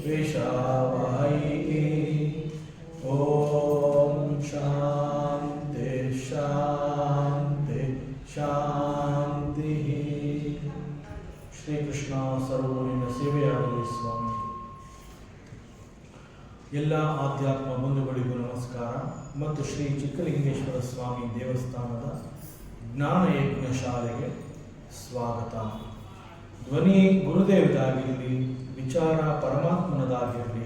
द्वेषावहै ओम शांति शांति शांति। ಶ್ರೀ ಕೃಷ್ಣ ಸರ್ವರಿನ ಸೇವೆಯಾಗಲಿ ಸ್ವಾಮಿ. ಎಲ್ಲ ಆಧ್ಯಾತ್ಮ ಬಂಧುಗಳಿಗೂ ನಮಸ್ಕಾರ ಮತ್ತು ಶ್ರೀ ಚಿಕ್ಕಲಿಂಗೇಶ್ವರ ಸ್ವಾಮಿ ದೇವಸ್ಥಾನದ ಜ್ಞಾನಯಜ್ಞ ಶಾಲೆಗೆ ಸ್ವಾಗತ. ಧ್ವನಿ ಗುರುದೇವದಾಗಿರಲಿ, ವಿಚಾರ ಪರಮಾತ್ಮನದಾಗಿರಲಿ,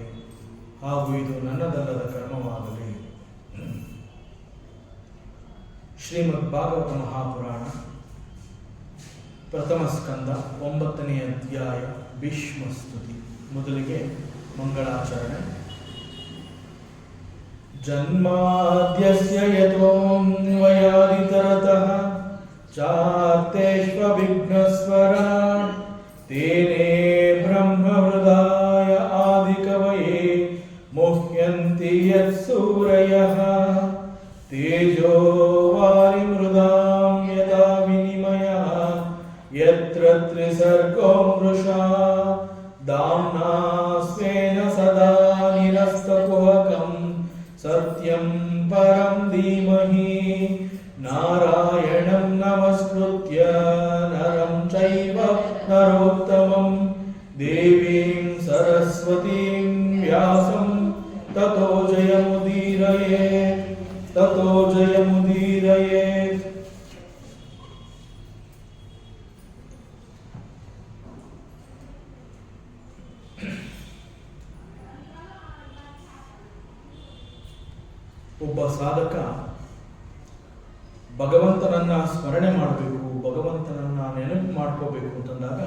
ಹಾಗೂ ಇದು ನನ್ನದಲ್ಲದ ಕರ್ಮವಾಗಲಿ. ಶ್ರೀಮದ್ ಭಾಗವತ ಮಹಾಪುರಾಣ ಪ್ರಥಮ ಸ್ಕಂದ 9ನೇ ಅಧ್ಯಾಯ ಭೀಷ್ಮ ಸ್ತುತಿ. ಮೊದಲಿಗೆ ಮಂಗಳಾಚರಣೆ. ಜನ್ಮಾದ್ಯಸ್ಯ ಯತೋನ್ವಯಾದಿತರತಃ ಚಾರ್ತೇಷ್ವವಿಘ್ನಸ್ವರಾಟ್ ತೇನೇ ಬ್ರಹ್ಮಹೃದಾಯ ಆದಿಕವಯೇ ಮುಹ್ಯಂತಿ ಯತ್ಸೂರಯಃ ತೇಜೋ ವಾರಿಮೃದಾಂ ಯಥಾ ವಿನಿಮಯಃ ಯತ್ರ ತ್ರಿಸರ್ಗೋ ಮೃಷಾ ಧಾಮ್ನಾ ಸ್ವೇನ ಸದಾ ನಿರಸ್ತಕುಹಕಂ ಸತ್ಯಂ ಪರಂ ಧೀಮಹಿ ನಾರಾಯಣಂ ನಮಸ್ಕೃತ್ಯ ನರಂ ಚೈವ ನರೋತ್ತಮಂ ದೇವೀಂ ಸರಸ್ವತೀಂ ವ್ಯಾಸಂ ತತೋ ಜಯಮುದೀರಯೇತ್ ತತೋ ಜಯಮುದೀರಯೇತ್. ಒಬ್ಬ ಸಾಧಕ ಭಗವಂತನನ್ನ ಸ್ಮರಣೆ ಮಾಡಬೇಕು, ಭಗವಂತನನ್ನ ನೆನಪು ಮಾಡ್ಕೋಬೇಕು ಅಂತಂದಾಗ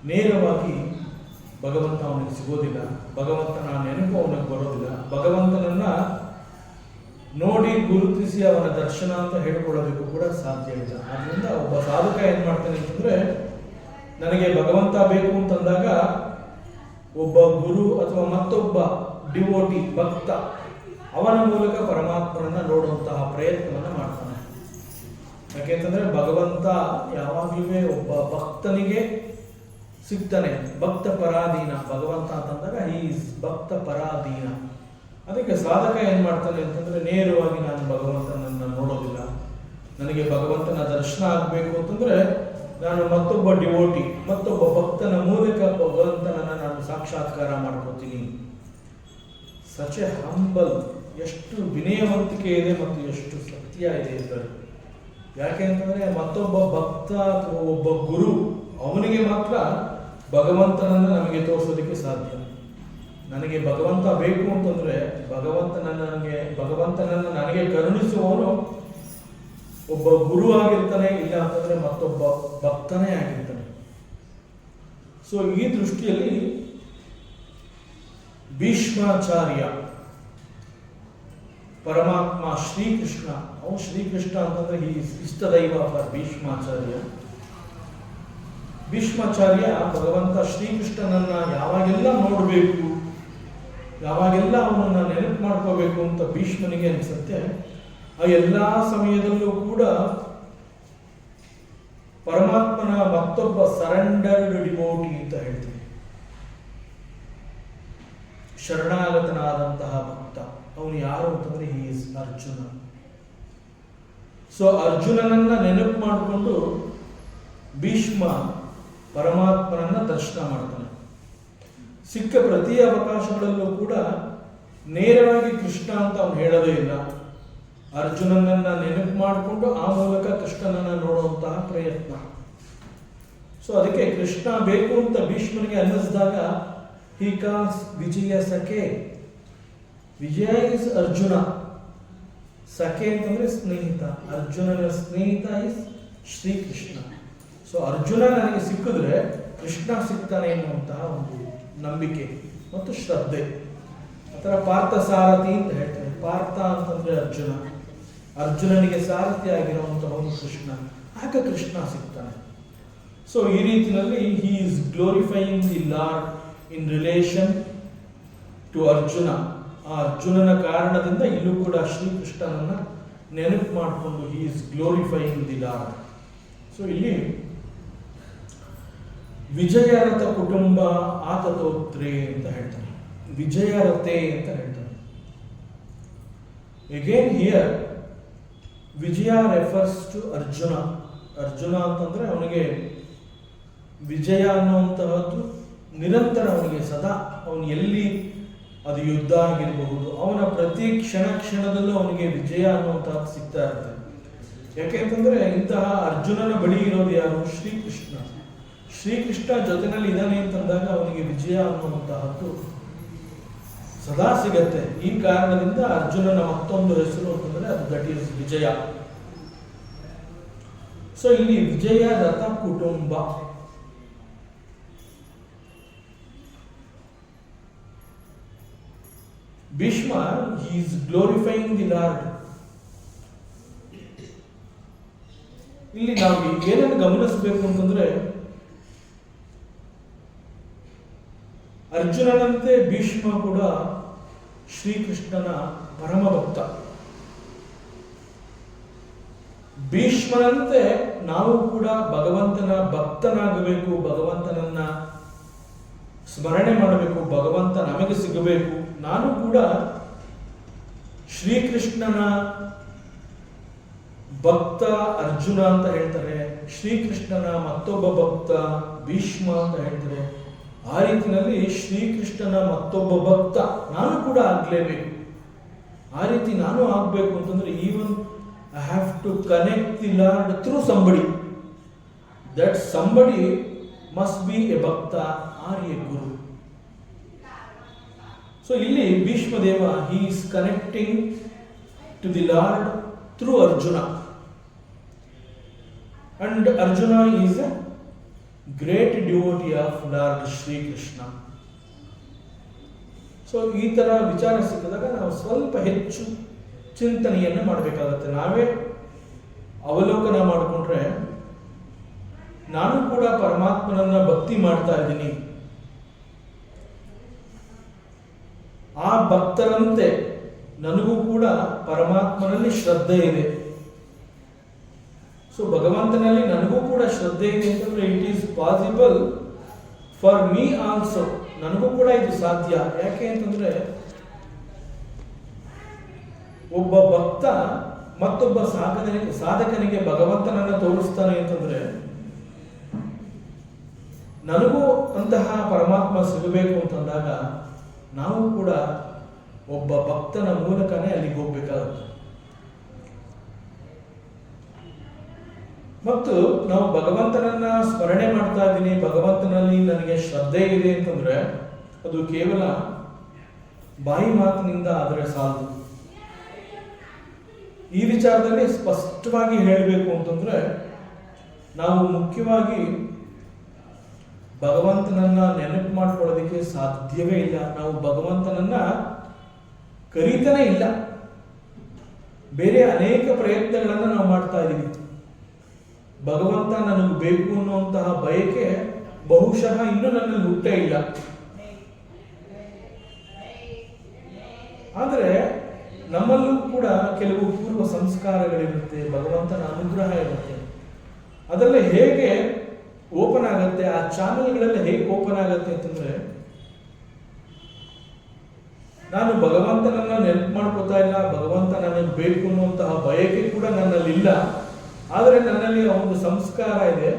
ನೇರವಾಗಿ ಭಗವಂತ ಅವನಿಗೆ ಸಿಗೋದಿಲ್ಲ, ಭಗವಂತನ ನೆನಪು ಅವನಿಗೆ ಬರೋದಿಲ್ಲ. ಭಗವಂತನನ್ನ ನೋಡಿ ಗುರುತಿಸಿ ಅವನ ದರ್ಶನ ಅಂತ ಹೇಳ್ಕೊಳ್ಳೋದಕ್ಕೂ ಕೂಡ ಸಾಧ್ಯ ಇಲ್ಲ. ಆದ್ದರಿಂದ ಒಬ್ಬ ಸಾಧಕ ಏನ್ ಮಾಡ್ತಾನೆ ಅಂತಂದ್ರೆ, ನನಗೆ ಭಗವಂತ ಬೇಕು ಅಂತಂದಾಗ ಒಬ್ಬ ಗುರು ಅಥವಾ ಮತ್ತೊಬ್ಬ ಡಿವೋಟಿ ಭಕ್ತ ಅವನ ಮೂಲಕ ಪರಮಾತ್ಮನನ್ನ ನೋಡುವಂತಹ ಪ್ರಯತ್ನವನ್ನ ಮಾಡ್ತಾನೆ. ಯಾಕೆಂತಂದ್ರೆ ಭಗವಂತ ಯಾವಾಗಲೂ ಒಬ್ಬ ಭಕ್ತನಿಗೆ ಸಿಗ್ತಾನೆ. ಭಕ್ತ ಪರಾಧೀನ ಭಗವಂತ ಅಂತಂದಾಗ ಈಸ್ ಭಕ್ತ ಪರಾಧೀನ. ಅದಕ್ಕೆ ಸಾಧಕ ಏನ್ ಮಾಡ್ತಾನೆ ಅಂತಂದ್ರೆ, ನೇರವಾಗಿ ನಾನು ಭಗವಂತನನ್ನ ನೋಡೋದಿಲ್ಲ, ನನಗೆ ಭಗವಂತನ ದರ್ಶನ ಆಗ್ಬೇಕು ಅಂತಂದ್ರೆ ನಾನು ಮತ್ತೊಬ್ಬ ಡಿವೋಟಿ, ಮತ್ತೊಬ್ಬ ಭಕ್ತನ ಮೂಲಕ ಭಗವಂತನನ್ನ ನಾನು ಸಾಕ್ಷಾತ್ಕಾರ ಮಾಡ್ಕೋತೀನಿ. ಸಚ್ ಎ ಹಂಬಲ್, ಎಷ್ಟು ವಿನಯವಂತಿಕೆ ಇದೆ ಮತ್ತು ಎಷ್ಟು ಸತ್ಯ ಇದೆ ಇದರಲ್ಲಿ. ಯಾಕೆ ಅಂತಂದ್ರೆ ಮತ್ತೊಬ್ಬ ಭಕ್ತ ಅಥವಾ ಒಬ್ಬ ಗುರು ಅವನಿಗೆ ಮಾತ್ರ ಭಗವಂತನನ್ನ ನಮಗೆ ತೋರಿಸೋದಕ್ಕೆ ಸಾಧ್ಯ. ನನಗೆ ಭಗವಂತ ಬೇಕು ಅಂತಂದ್ರೆ ಭಗವಂತನನ್ನ ನನಗೆ ಕರುಣಿಸುವವನು ಒಬ್ಬ ಗುರು ಆಗಿರ್ತಾನೆ, ಇಲ್ಲ ಅಂತಂದ್ರೆ ಮತ್ತೊಬ್ಬ ಭಕ್ತನೇ ಆಗಿರ್ತಾನೆ. ಸೊ ಈ ದೃಷ್ಟಿಯಲ್ಲಿ ಭೀಷ್ಮಾಚಾರ್ಯ ಪರಮಾತ್ಮ ಶ್ರೀಕೃಷ್ಣ, ಅವನು ಶ್ರೀಕೃಷ್ಣ ಅಂತಂದ್ರೆ ಈ ಇಷ್ಟದೈವ ಫಾರ್ ಭೀಷ್ಮಾಚಾರ್ಯ. ಭೀಷ್ಮಾಚಾರ್ಯ ಭಗವಂತ ಶ್ರೀಕೃಷ್ಣನನ್ನ ಯಾವಾಗೆಲ್ಲ ನೋಡಬೇಕು, ಯಾವಾಗೆಲ್ಲ ಅವನನ್ನ ನೆನಪು ಮಾಡ್ಕೋಬೇಕು ಅಂತ ಭೀಷ್ಮನಿಗೆ ಅನ್ಸುತ್ತೆ. ಆ ಎಲ್ಲಾ ಸಮಯದಲ್ಲೂ ಕೂಡ ಪರಮಾತ್ಮನ ಮತ್ತೊಬ್ಬ ಸರೆಂಡರ್ಡ್ ಡಿವೋಟಿ ಅಂತ ಹೇಳ್ತೀವಿ, ಶರಣಾಗತನಾದಂತಹ ಭಕ್ತ. ಅವನು ಯಾರು ಅಂತಂದ್ರೆ ಹಿ ಇಸ್ ಅರ್ಜುನ. ಸೊ ಅರ್ಜುನನನ್ನ ನೆನಪು ಮಾಡಿಕೊಂಡು ಭೀಷ್ಮ ಪರಮಾತ್ಮನನ್ನ ದರ್ಶನ ಮಾಡ್ತಾನೆ. ಸಿಕ್ಕ ಪ್ರತಿ ಅವಕಾಶಗಳಲ್ಲೂ ಕೂಡ ನೇರವಾಗಿ ಕೃಷ್ಣ ಅಂತ ಅವನು ಹೇಳೋದೇ ಇಲ್ಲ. ಅರ್ಜುನನನ್ನ ನೆನಪು ಮಾಡಿಕೊಂಡು ಆ ಮೂಲಕ ಕೃಷ್ಣನನ್ನ ನೋಡುವಂತಹ ಪ್ರಯತ್ನ. ಸೊ ಅದಕ್ಕೆ ಕೃಷ್ಣ ಬೇಕು ಅಂತ ಭೀಷ್ಮನಿಗೆ ಅನ್ನಿಸಿದಾಗ he calls ವಿಜಯ ಸಖೆ. ವಿಜಯ ಇಸ್ ಅರ್ಜುನ, ಸಖೆ ಅಂತಂದ್ರೆ ಸ್ನೇಹಿತ. ಅರ್ಜುನನ ಸ್ನೇಹಿತ ಇಸ್ ಶ್ರೀಕೃಷ್ಣ. ಸೊ ಅರ್ಜುನ ನನಗೆ ಸಿಕ್ಕಿದ್ರೆ ಕೃಷ್ಣ ಸಿಗ್ತಾನೆ ಎನ್ನುವಂತಹ ಒಂದು ನಂಬಿಕೆ ಮತ್ತು ಶ್ರದ್ಧೆ. ಆತರ ಪಾರ್ಥ ಸಾರಥಿ ಅಂತ ಹೇಳ್ತಾರೆ. ಪಾರ್ಥ ಅಂತಂದ್ರೆ ಅರ್ಜುನ, ಅರ್ಜುನನಿಗೆ ಸಾರಥಿ ಆಗಿರುವಂತಹವನು ಕೃಷ್ಣ. ಆಗ ಕೃಷ್ಣ ಸಿಗ್ತಾನೆ. ಸೊ ಈ ರೀತಿಯಲ್ಲಿ he is glorifying the lord in relation to Arjuna. ಆ ಅರ್ಜುನನ ಕಾರಣದಿಂದ ಇಲ್ಲೂ ಕೂಡ ಶ್ರೀಕೃಷ್ಣನನ್ನ ನೆನಪು ಮಾಡಿಕೊಂಡು he is glorifying the lord. So ಇಲ್ಲಿ ವಿಜಯರಥ ಕುಟುಂಬ ಆತತೋತ್ರೆ ಅಂತ ಹೇಳ್ತಾನೆ. ವಿಜಯರಥೆ ಅಂತ ಹೇಳ್ತಾನೆ. Again here Vijaya refers to Arjuna. Arjuna ಅಂತಂದ್ರೆ ಅವನಿಗೆ ವಿಜಯ ಅನ್ನುವಂತಹದ್ದು ನಿರಂತರ, ಅವನಿಗೆ ಸದಾ, ಅವನು ಎಲ್ಲಿ ಅದು ಯುದ್ಧ ಆಗಿರಬಹುದು, ಅವನ ಪ್ರತಿ ಕ್ಷಣದಲ್ಲೂ ಅವನಿಗೆ ವಿಜಯ ಅನ್ನುವಂತಹದ್ದು ಸಿಗ್ತಾ ಇರ್ತದೆ. ಯಾಕೆಂತಂದ್ರೆ ಇಂತಹ ಅರ್ಜುನನ ಬಳಿ ಇರೋದು ಯಾರು? ಶ್ರೀಕೃಷ್ಣ. ಶ್ರೀಕೃಷ್ಣ ಜೊತೆನಲ್ಲಿ ಇದ್ದಾನೆ ಅಂತಂದಾಗ ಅವನಿಗೆ ವಿಜಯ ಅನ್ನುವಂತಹದ್ದು ಸದಾ ಸಿಗತ್ತೆ. ಈ ಕಾರಣದಿಂದ ಅರ್ಜುನನ ಮತ್ತೊಂದು ಹೆಸರು ಅಂತಂದ್ರೆ ಅದು ದಟ್ ಈಸ್ ವಿಜಯ. ಸೊ ಇಲ್ಲಿ ವಿಜಯ ರಥ ಕುಟುಂಬ. Bhishma is glorifying the lord. ಇಲ್ಲಿ ನಾವು ಏನನ್ನು ಗಮನಿಸಬೇಕು ಅಂತಂದ್ರೆ, ಅರ್ಜುನನಂತೆ ಭೀಷ್ಮ ಕೂಡ ಶ್ರೀಕೃಷ್ಣನ ಪರಮ ಭಕ್ತ. ಭೀಷ್ಮನಂತೆ ನಾವು ಕೂಡ ಭಗವಂತನ ಭಕ್ತನಾಗಬೇಕು, ಭಗವಂತನನ್ನ ಸ್ಮರಣೆ ಮಾಡಬೇಕು, ಭಗವಂತ ನಮಗೆ ಸಿಗಬೇಕು. ನಾನು ಕೂಡ ಶ್ರೀಕೃಷ್ಣನ ಭಕ್ತ ಅರ್ಜುನ ಅಂತ ಹೇಳ್ತಾರೆ, ಶ್ರೀಕೃಷ್ಣನ ಮತ್ತೊಬ್ಬ ಭಕ್ತ ಭೀಷ್ಮ ಅಂತ ಹೇಳ್ತಾರೆ. ಆ ರೀತಿಯಲ್ಲಿ ಶ್ರೀಕೃಷ್ಣನ ಮತ್ತೊಬ್ಬ ಭಕ್ತ ನಾನು ಕೂಡ ಆಗ್ಲೇಬೇಕು. ಆ ರೀತಿ ನಾನು ಆಗ್ಬೇಕು ಅಂತಂದ್ರೆ even I have to connect the Lord through somebody. That somebody must be a bhakta or a guru. So ಇಲ್ಲಿ Bhishmadeva he is connecting to the Lord through Arjuna, and Arjuna is a great devotee of Lord Shrikrishna. So ಈ ತರ ವಿಚಾರ ಸಿಕ್ಕಿದಾಗ ನಾವು ಸ್ವಲ್ಪ ಹೆಚ್ಚು ಚಿಂತನೆಯನ್ನು ಮಾಡಬೇಕಾಗತ್ತೆ. ನಾವೇ ಅವಲೋಕನ ಮಾಡಿಕೊಂಡ್ರೆ ನಾನು ಕೂಡ ಪರಮಾತ್ಮನನ್ನ ಭಕ್ತಿ ಮಾಡ್ತಾ ಇದ್ದೀನಿ, ಆ ಭಕ್ತರಂತೆ ನನಗೂ ಕೂಡ ಪರಮಾತ್ಮನಲ್ಲಿ ಶ್ರದ್ಧೆ ಇದೆ. ಸೊ ಭಗವಂತನಲ್ಲಿ ನನಗೂ ಕೂಡ ಶ್ರದ್ಧೆ ಇದೆ ಅಂತಂದ್ರೆ it is possible for me also. ನನಗೂ ಕೂಡ ಇದು ಸಾಧ್ಯ. ಯಾಕೆ ಅಂತಂದ್ರೆ ಒಬ್ಬ ಭಕ್ತ ಮತ್ತೊಬ್ಬ ಸಾಧಕನಿಗೆ ಭಗವಂತನನ್ನ ತೋರಿಸ್ತಾನೆ ಅಂತಂದ್ರೆ ನನಗೂ ಅಂತಹ ಪರಮಾತ್ಮ ಸಿಗಬೇಕು ಅಂತಂದಾಗ ನಾವು ಕೂಡ ಒಬ್ಬ ಭಕ್ತನ ಮೂಲಕನೇ ಅಲ್ಲಿಗೆ ಹೋಗ್ಬೇಕಾಗುತ್ತೆ. ಮತ್ತು ನಾವು ಭಗವಂತನನ್ನ ಸ್ಮರಣೆ ಮಾಡ್ತಾ ಇದ್ದೀನಿ, ಭಗವಂತನಲ್ಲಿ ನನಗೆ ಶ್ರದ್ಧೆ ಇದೆ ಅಂತಂದ್ರೆ ಅದು ಕೇವಲ ಬಾಯಿ ಮಾತಿನಿಂದ ಆದರೆ ಸಾಲದು. ಈ ವಿಚಾರದಲ್ಲಿ ಸ್ಪಷ್ಟವಾಗಿ ಹೇಳಬೇಕು ಅಂತಂದ್ರೆ ನಾವು ಮುಖ್ಯವಾಗಿ ಭಗವಂತನನ್ನ ನೆನಪು ಮಾಡ್ಕೊಳ್ಳೋದಕ್ಕೆ ಸಾಧ್ಯವೇ ಇಲ್ಲ. ನಾವು ಭಗವಂತನನ್ನ ಕರೀತಾನೆ ಇಲ್ಲ. ಬೇರೆ ಅನೇಕ ಪ್ರಯತ್ನಗಳನ್ನು ನಾವು ಮಾಡ್ತಾ ಇದ್ದೀವಿ. ಭಗವಂತ ನನಗೆ ಬೇಕು ಅನ್ನುವಂತಹ ಬಯಕೆ ಬಹುಶಃ ಇನ್ನೂ ನನ್ನಲ್ಲಿ ಹುಟ್ಟೇ ಇಲ್ಲ. ಆದರೆ ನಮ್ಮಲ್ಲೂ ಕೂಡ ಕೆಲವು ಪೂರ್ವ ಸಂಸ್ಕಾರಗಳಿರುತ್ತೆ, ಭಗವಂತನ ಅನುಗ್ರಹ ಇರುತ್ತೆ. ಅದೆಲ್ಲ ಹೇಗೆ ಓಪನ್ ಆಗುತ್ತೆ, ಆ ಚಾನೆಲ್ಗಳೆಲ್ಲ ಹೇಗೆ ಓಪನ್ ಆಗುತ್ತೆ ಅಂತಂದ್ರೆ ನಾನು ಭಗವಂತನನ್ನ ನೆನಪು ಮಾಡ್ಕೋತಾ ಇಲ್ಲ, ಭಗವಂತ ನನಗೆ ಬೇಕು ಅನ್ನುವಂತಹ ಬಯಕೆ ಕೂಡ ನನ್ನಲ್ಲಿ ಇಲ್ಲ. ಆದರೆ ನನ್ನಲ್ಲಿ ಒಂದು ಸಂಸ್ಕಾರ ಇದೆ,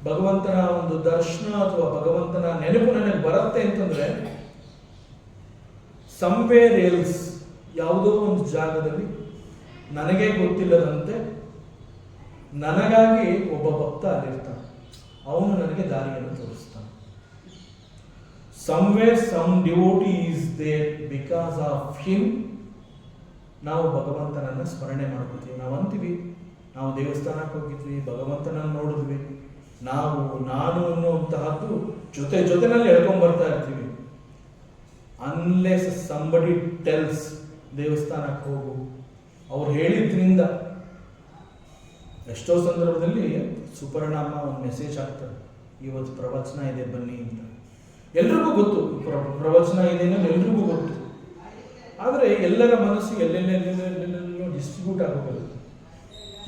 ಭಗವಂತನ ಒಂದು ದರ್ಶನ ಅಥವಾ ಭಗವಂತನ ನೆನಪು ನನಗೆ ಬರುತ್ತೆ ಅಂತಂದ್ರೆ ಸಂವೇರ್ ಎಲ್ಸ್, ಯಾವುದೋ ಒಂದು ಜಾಗದಲ್ಲಿ ನನಗೆ ಗೊತ್ತಿಲ್ಲದಂತೆ ನನಗಾಗಿ ಒಬ್ಬ ಭಕ್ತ ಅಲ್ಲಿರ್ತಾನೆ, ಅವನು ನನಗೆ ದಾರಿಯನ್ನು ತೋರಿಸ್ತಾನೆ. somewhere some devotee is there because of him. ನಾವು ಭಗವಂತನನ್ನ ಸ್ಮರಣೆ ಮಾಡ್ಕೊತೀವಿ. ನಾವು ಅಂತೀವಿ ನಾವು ದೇವಸ್ಥಾನಕ್ಕೆ ಹೋಗಿದ್ವಿ, ಭಗವಂತನನ್ನು ನೋಡಿದ್ವಿ, ನಾನು ಅನ್ನುವಂತಹದ್ದು ಜೊತೆನಲ್ಲಿ ಎಳ್ಕೊಂಡ್ ಬರ್ತಾ ಇರ್ತೀವಿ. ಅನ್ಲೆಸ್ ಸಂಬಡಿ ಟೆಲ್ಸ್ ದೇವಸ್ಥಾನಕ್ಕೆ ಹೋಗು, ಅವ್ರು ಹೇಳಿದ್ರಿಂದ. ಎಷ್ಟೋ ಸಂದರ್ಭದಲ್ಲಿ ಸುಪರ್ಣಮ್ಮ ಒಂದು ಮೆಸೇಜ್ ಹಾಕ್ತಾರೆ, ಇವತ್ತು ಪ್ರವಚನ ಇದೆ ಬನ್ನಿ ಅಂತ. ಎಲ್ರಿಗೂ ಗೊತ್ತು ಪ್ರವಚನ ಇದೆ ಅನ್ನೋದು ಎಲ್ರಿಗೂ ಗೊತ್ತು. ಆದರೆ ಎಲ್ಲರ ಮನಸ್ಸು ಎಲ್ಲೆಲ್ಲೆಲ್ಲೆಲ್ಲೆಲ್ಲೋ ಡಿಸ್ಟ್ರಿಬ್ಯೂಟ್ ಆಗೋಗುತ್ತೆ.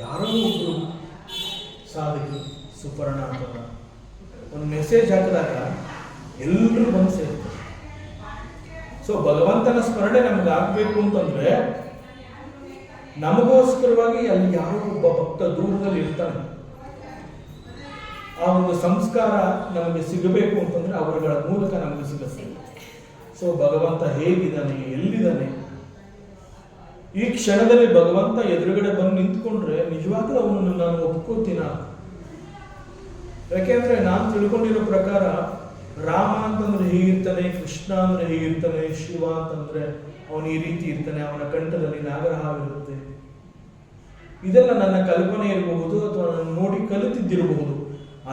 ಯಾರೋ ಒಬ್ಬರು ಸಾಧಕಿ ಸುಪರ್ಣ ಅಥವಾ ಒಂದು ಮೆಸೇಜ್ ಹಾಕಿದಾಗ ಎಲ್ಲರೂ ಬಂದು ಸೇರ್ತಾರೆ. ಸೊ ಭಗವಂತನ ಸ್ಮರಣೆ ನಮ್ಗೆ ಆಗ್ಬೇಕು ಅಂತಂದ್ರೆ ನಮಗೋಸ್ಕರವಾಗಿ ಅಲ್ಲಿ ಯಾರೋ ಒಬ್ಬ ಭಕ್ತ ದೂರದಲ್ಲಿ ಇರ್ತಾನೆ. ಆ ಒಂದು ಸಂಸ್ಕಾರ ನಮಗೆ ಸಿಗಬೇಕು ಅಂತಂದ್ರೆ ಅವರುಗಳ ಮೂಲಕ ನಮಗೆ ಸಿಗುತ್ತೆ. ಸೊ ಭಗವಂತ ಹೇಗಿದ್ದಾನೆ, ಎಲ್ಲಿದ್ದಾನೆ, ಈ ಕ್ಷಣದಲ್ಲಿ ಭಗವಂತ ಎದುರುಗಡೆ ಬಂದು ನಿಂತ್ಕೊಂಡ್ರೆ ನಿಜವಾಗ್ಲೂ ಅವನನ್ನು ನಾನು ಒಪ್ಕೋತೀನ. ಯಾಕೆಂದ್ರೆ ನಾನು ತಿಳ್ಕೊಂಡಿರೋ ಪ್ರಕಾರ ರಾಮ ಅಂತಂದ್ರೆ ಹೀಗಿರ್ತಾನೆ, ಕೃಷ್ಣ ಅಂದ್ರೆ ಹೀಗಿರ್ತಾನೆ, ಶಿವ ಅಂತಂದ್ರೆ ಅವನು ಈ ರೀತಿ ಇರ್ತಾನೆ, ಅವನ ಕಂಠದಲ್ಲಿ ನಾಗರಹಾವಿರುತ್ತೆ. ಇದೆಲ್ಲ ನನ್ನ ಕಲ್ಪನೆ ಇರಬಹುದು ಅಥವಾ ನಾನು ನೋಡಿ ಕಲಿತಿದ್ದಿರಬಹುದು.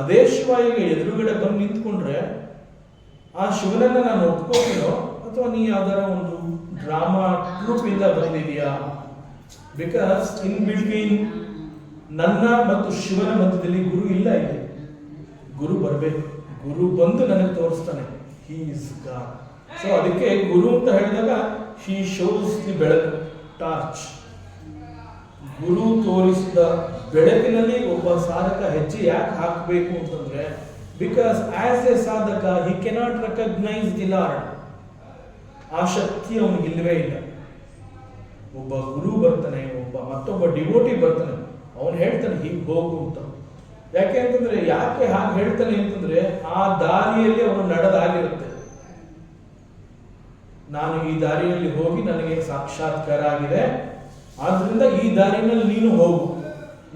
ಅದೇ ಶಿವ ಈಗ ಎದುರುಗಡೆ ಬಂದು ನಿಂತ್ಕೊಂಡ್ರೆ ಆ ಶಿವನನ್ನ ನಾನು ಒಪ್ಕೋತೀನೋ ಅಥವಾ ನೀ ಯಾವ್ದಾರ ಒಂದು ಡ್ರಾಮಾ ಟ್ರೂಪ್ ಇಂದ ಬಂದಿದೆಯಾ? ಬಿಕಾಸ್ ಇನ್ ಬಿಟ್ವೀನ್ ನನ್ನ ಮತ್ತು ಶಿವನ ಮಧ್ಯದಲ್ಲಿ ಗುರು ಇಲ್ಲ. ಇದೆ ಗುರು ಬರಬೇಕು, ಗುರು ಬಂದು ನನಗೆ ತೋರಿಸ್ತಾನೆ ಹಿ ಇಸ್ ಗಾಡ್. ಸೊ ಅದಕ್ಕೆ ಗುರು ಅಂತ ಹೇಳಿದಾಗ ಹಿ ಶೋಸ್ ದಿ ಬೆಳಕು, ಟಾರ್ಚ್. ಗುರು ತೋರಿಸಿದ ಬೆಳಕಿನಲ್ಲಿ ಒಬ್ಬ ಸಾಧಕ ಹೆಜ್ಜೆ ಯಾಕೆ ಹಾಕಬೇಕು ಅಂತಂದ್ರೆ ಬಿಕಾಸ್ ಆಸ್ ಎ ಸಾಧಕ he cannot recognise the lord. ಆ ಶಕ್ತಿ ಅವನಿಗೆ ಇಲ್ಲವೇ ಇಲ್ಲ. ಒಬ್ಬ ಗುರು ಬರ್ತಾನೆ, ಮತ್ತೊಬ್ಬ ಡಿವೋಟಿ ಬರ್ತಾನೆ, ಅವನು ಹೇಳ್ತಾನೆ ಹೀಗೆ ಹೋಗು ಅಂತ. ಯಾಕೆ ಅಂತಂದ್ರೆ ಯಾಕೆ ಹಾಗೆ ಹೇಳ್ತಾನೆ ಅಂತಂದ್ರೆ ಆ ದಾರಿಯಲ್ಲಿ ಅವನು ನಡೆದಾಗಿರುತ್ತೆ. ನಾನು ಈ ದಾರಿಯಲ್ಲಿ ಹೋಗಿ ನನಗೆ ಸಾಕ್ಷಾತ್ಕಾರ ಆಗಿದೆ, ಆದ್ರಿಂದ ಈ ದಾರಿನಲ್ಲಿ ನೀನು ಹೋಗು.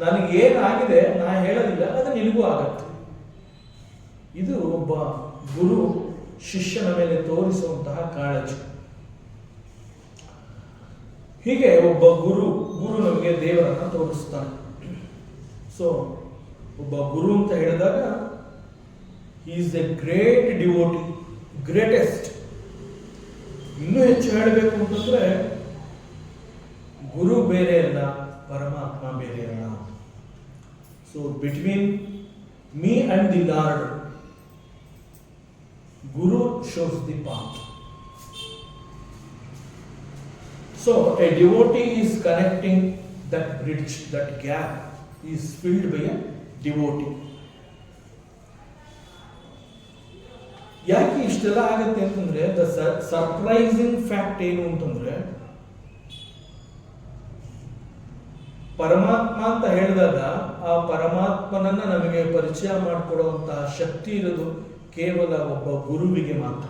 ನನಗೆ ಏನಾಗಿದೆ ನಾ ಹೇಳೋದಿಲ್ಲ, ಅದು ನಿನಗೂ ಆಗತ್ತೆ. ಇದು ಒಬ್ಬ ಗುರು ಶಿಷ್ಯನ ಮೇಲೆ ತೋರಿಸುವಂತಹ ಕಾಳಜಿ. ಹೀಗೆ ಒಬ್ಬ ಗುರು ನಮಗೆ ದೇವರನ್ನ ತೋರಿಸ್ತಾನೆ. ಸೊ ಒಬ್ಬ ಗುರು ಅಂತ ಹೇಳಿದಾಗ he is a great devotee, greatest. ಇನ್ನೂ ಹೆಚ್ಚು ಹೇಳಬೇಕು ಅಂತಂದ್ರೆ ಗುರು ಬೇರೆ ಅಲ್ಲ, ಪರಮಾತ್ಮ ಬೇರೆ ಅಲ್ಲ. So between me and the lord, Guru shows the path. So a devotee is connecting that bridge, that gap is filled by a devotee. ಯಾಕೆ ಇಷ್ಟೆಲ್ಲ ಆಗುತ್ತೆ ಅಂತಂದ್ರೆ ದ ಸರ್ಪ್ರೈಸಿಂಗ್ ಫ್ಯಾಕ್ಟ್ ಏನು ಅಂತಂದ್ರೆ ಪರಮಾತ್ಮ ಅಂತ ಹೇಳಿದಾಗ ಆ ಪರಮಾತ್ಮನನ್ನ ನಮಗೆ ಪರಿಚಯ ಮಾಡಿಕೊಡುವಂತಹ ಶಕ್ತಿ ಇರೋದು ಕೇವಲ ಒಬ್ಬ ಗುರುವಿಗೆ ಮಾತ್ರ.